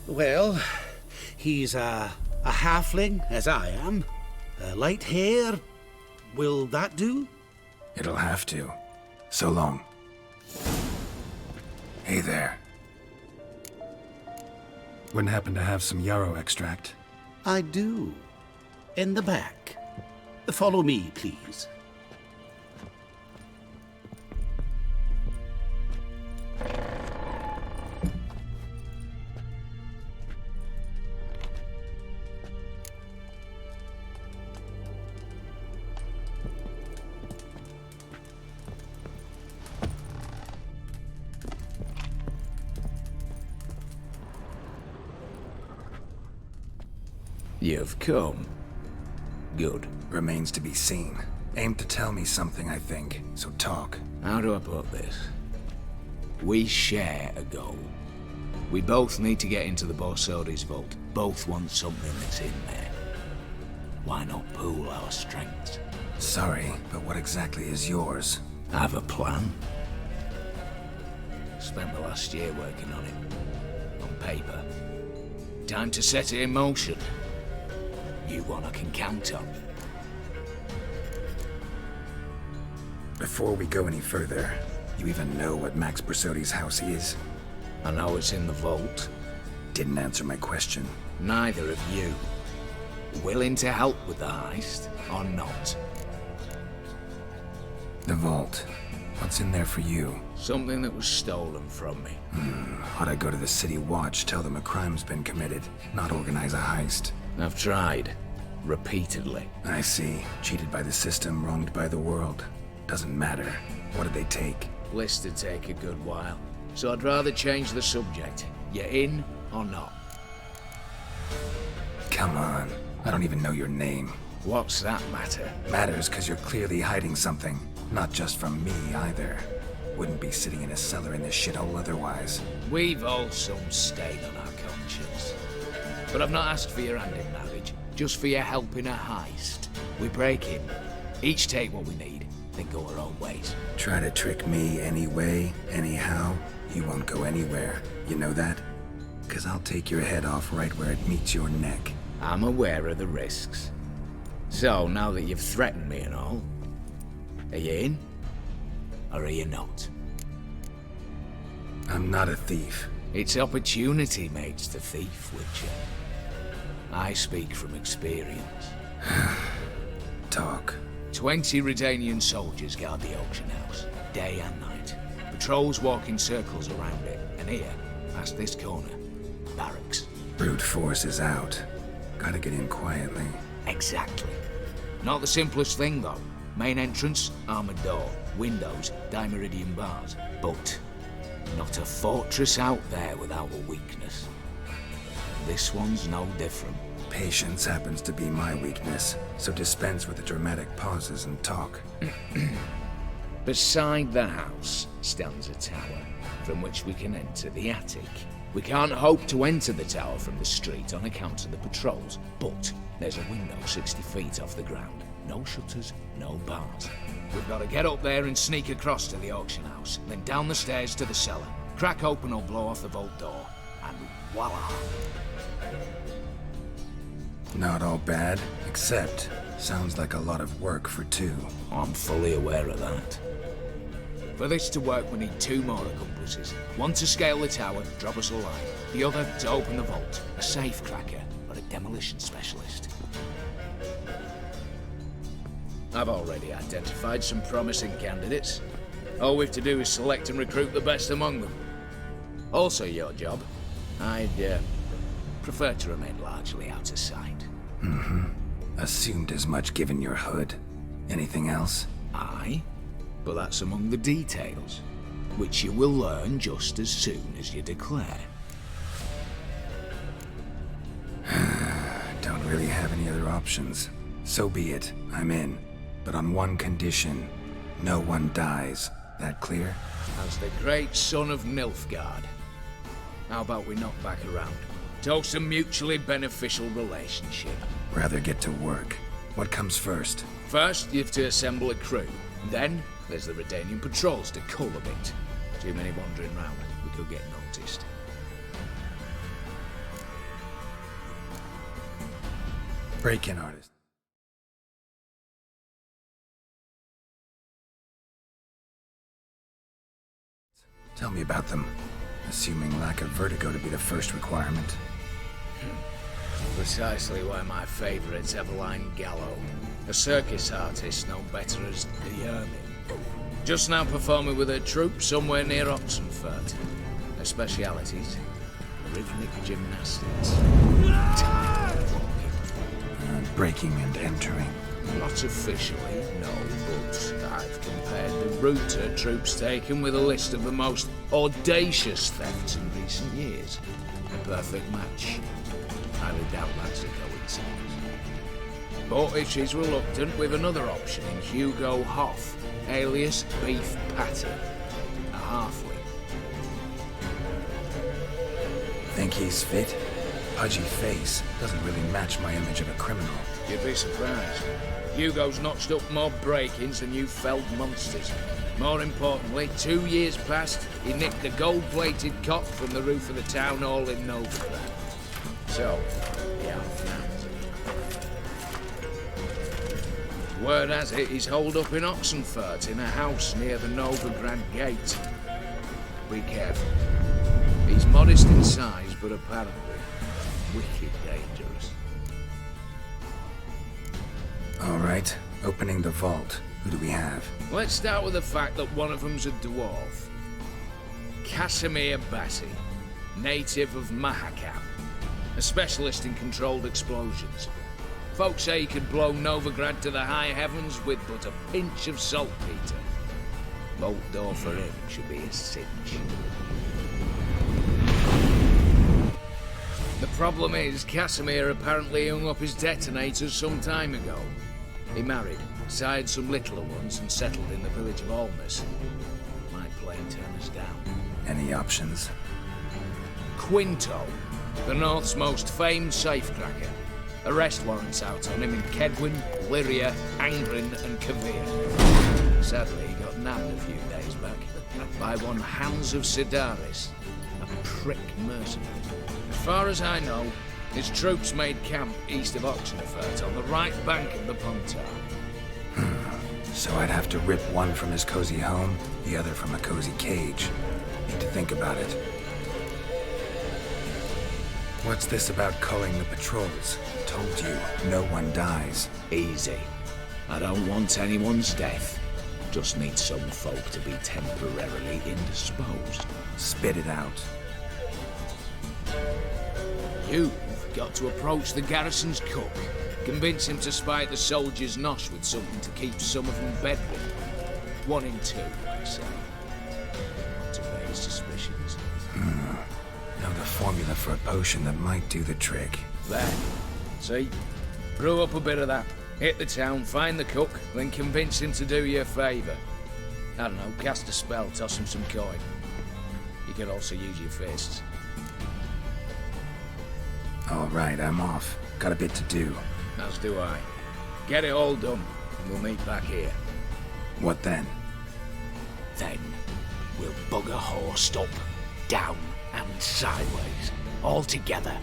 Well, he's a halfling, as I am. Light hair. Will that do? It'll have to. So long. Hey there. Wouldn't happen to have some yarrow extract? I do. In the back. Follow me, please. You've come. Good. Remains to be seen. Aim to tell me something, I think, so talk. How do I put this? We share a goal. We both need to get into the Borsodi's vault. Both want something that's in there. Why not pool our strengths? Sorry, but what exactly is yours? I have a plan. Spent the last year working on it. On paper. Time to set it in motion. You one I can count on. Before we go any further, you even know what Max Borsodi's house is? I know it's in the vault. Didn't answer my question. Neither of you. Willing to help with the heist, or not? The vault. What's in there for you? Something that was stolen from me. Ought I go to the City Watch, tell them a crime's been committed, not organize a heist? I've tried. Repeatedly. I see. Cheated by the system, wronged by the world. Doesn't matter. What did they take? List to take a good while. So I'd rather change the subject. You in or not? Come on. I don't even know your name. What's that matter? Matters because you're clearly hiding something. Not just from me, either. Wouldn't be sitting in a cellar in this shithole otherwise. We've all some stain on our conscience. But I've not asked for your hand in marriage. Just for your help in a heist. We break in. Each take what we need, then go our own ways. Try to trick me anyway, anyhow, you won't go anywhere. You know that? Because I'll take your head off right where it meets your neck. I'm aware of the risks. So, now that you've threatened me and all, are you in? Or are you not? I'm not a thief. It's opportunity makes the thief, Witcher. I speak from experience. Talk. 20 Redanian soldiers guard the auction house, day and night. Patrols walk in circles around it, and here, past this corner, barracks. Brute force is out. Gotta get in quietly. Exactly. Not the simplest thing, though. Main entrance, armored door. Windows, dimeridian bars. But not a fortress out there without a weakness. This one's no different. Patience happens to be my weakness, so dispense with the dramatic pauses and talk. Beside the house stands a tower, from which we can enter the attic. We can't hope to enter the tower from the street on account of the patrols, but there's a window 60 feet off the ground. No shutters, no bars. We've got to get up there and sneak across to the auction house, then down the stairs to the cellar, crack open or blow off the vault door, and voila! Not all bad, except sounds like a lot of work for two. I'm fully aware of that. For this to work, we need 2 more accomplices. One to scale the tower, drop us a line. The other to open the vault. A safe cracker or a demolition specialist. I've already identified some promising candidates. All we have to do is select and recruit the best among them. Also your job. I'd prefer to remain largely out of sight. Mm-hmm. Assumed as much given your hood. Anything else? Aye, but that's among the details, which you will learn just as soon as you declare. Don't really have any other options. So be it. I'm in. But on one condition. No one dies. That clear? As the great son of Nilfgaard. How about we knock back around? Toast a mutually beneficial relationship. Rather get to work. What comes first? First, you have to assemble a crew. Then, there's the Redanian patrols to cull a bit. Too many wandering round. We could get noticed. Break-in artist. Tell me about them. Assuming lack of vertigo to be the first requirement. Precisely why my favourite's Eveline Gallo, a circus artist known better as the Ermine. Just now performing with her troupe somewhere near Oxenfurt. Her specialities? Rhythmic gymnastics. Breaking and entering. Not officially, no, but I've compared the route her troops taken with a list of the most audacious thefts in recent years. A perfect match. Highly doubt that's a coincidence. But if she's reluctant, we've another option in Hugo Hoff, alias Beef Patty, a halfling. Think he's fit? Pudgy face doesn't really match my image of a criminal. You'd be surprised. Hugo's notched up more break-ins than you felled monsters. More importantly, 2 years past, he nicked a gold-plated cock from the roof of the town hall in Novigrad. So, yeah, word has it he's holed up in Oxenfurt in a house near the Novigrad gate. Be careful. He's modest in size, but apparently wicked dangerous. All right, opening the vault. Who do we have? Let's start with the fact that one of them's a dwarf. Casimir Bassi, native of Mahakam, a specialist in controlled explosions. Folks say he could blow Novigrad to the high heavens with but a pinch of saltpeter. Bolt door for him should be a cinch. The problem is, Casimir apparently hung up his detonators some time ago. He married, sired some littler ones, and settled in the village of Almas. Might plain turn us down. Any options? Quinto, the North's most famed safecracker. Arrest warrants out on him in Kedwin, Lyria, Angren, and Kavir. Sadly, he got nabbed a few days back by one Hans of Sidaris, a prick mercenary. As far as I know, his troops made camp east of Oxenfurt on the right bank of the Pontar. So I'd have to rip one from his cozy home, the other from a cozy cage. Need to think about it. What's this about culling the patrols? Told you, no one dies. Easy. I don't want anyone's death. Just need some folk to be temporarily indisposed. Spit it out. You've got to approach the garrison's cook. Convince him to spite the soldiers' nosh with something to keep some of them bedridden. 1 in 2, I say. Not to raise suspicions. Know the formula for a potion that might do the trick. There. See? Brew up a bit of that. Hit the town, find the cook, then convince him to do you a favour. I don't know, cast a spell, toss him some coin. You can also use your fists. All right, I'm off. Got a bit to do. As do I. Get it all done, and we'll meet back here. What then? Then, we'll bugger horsed up, down, and sideways, all together.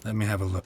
Let me have a look.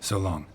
So long.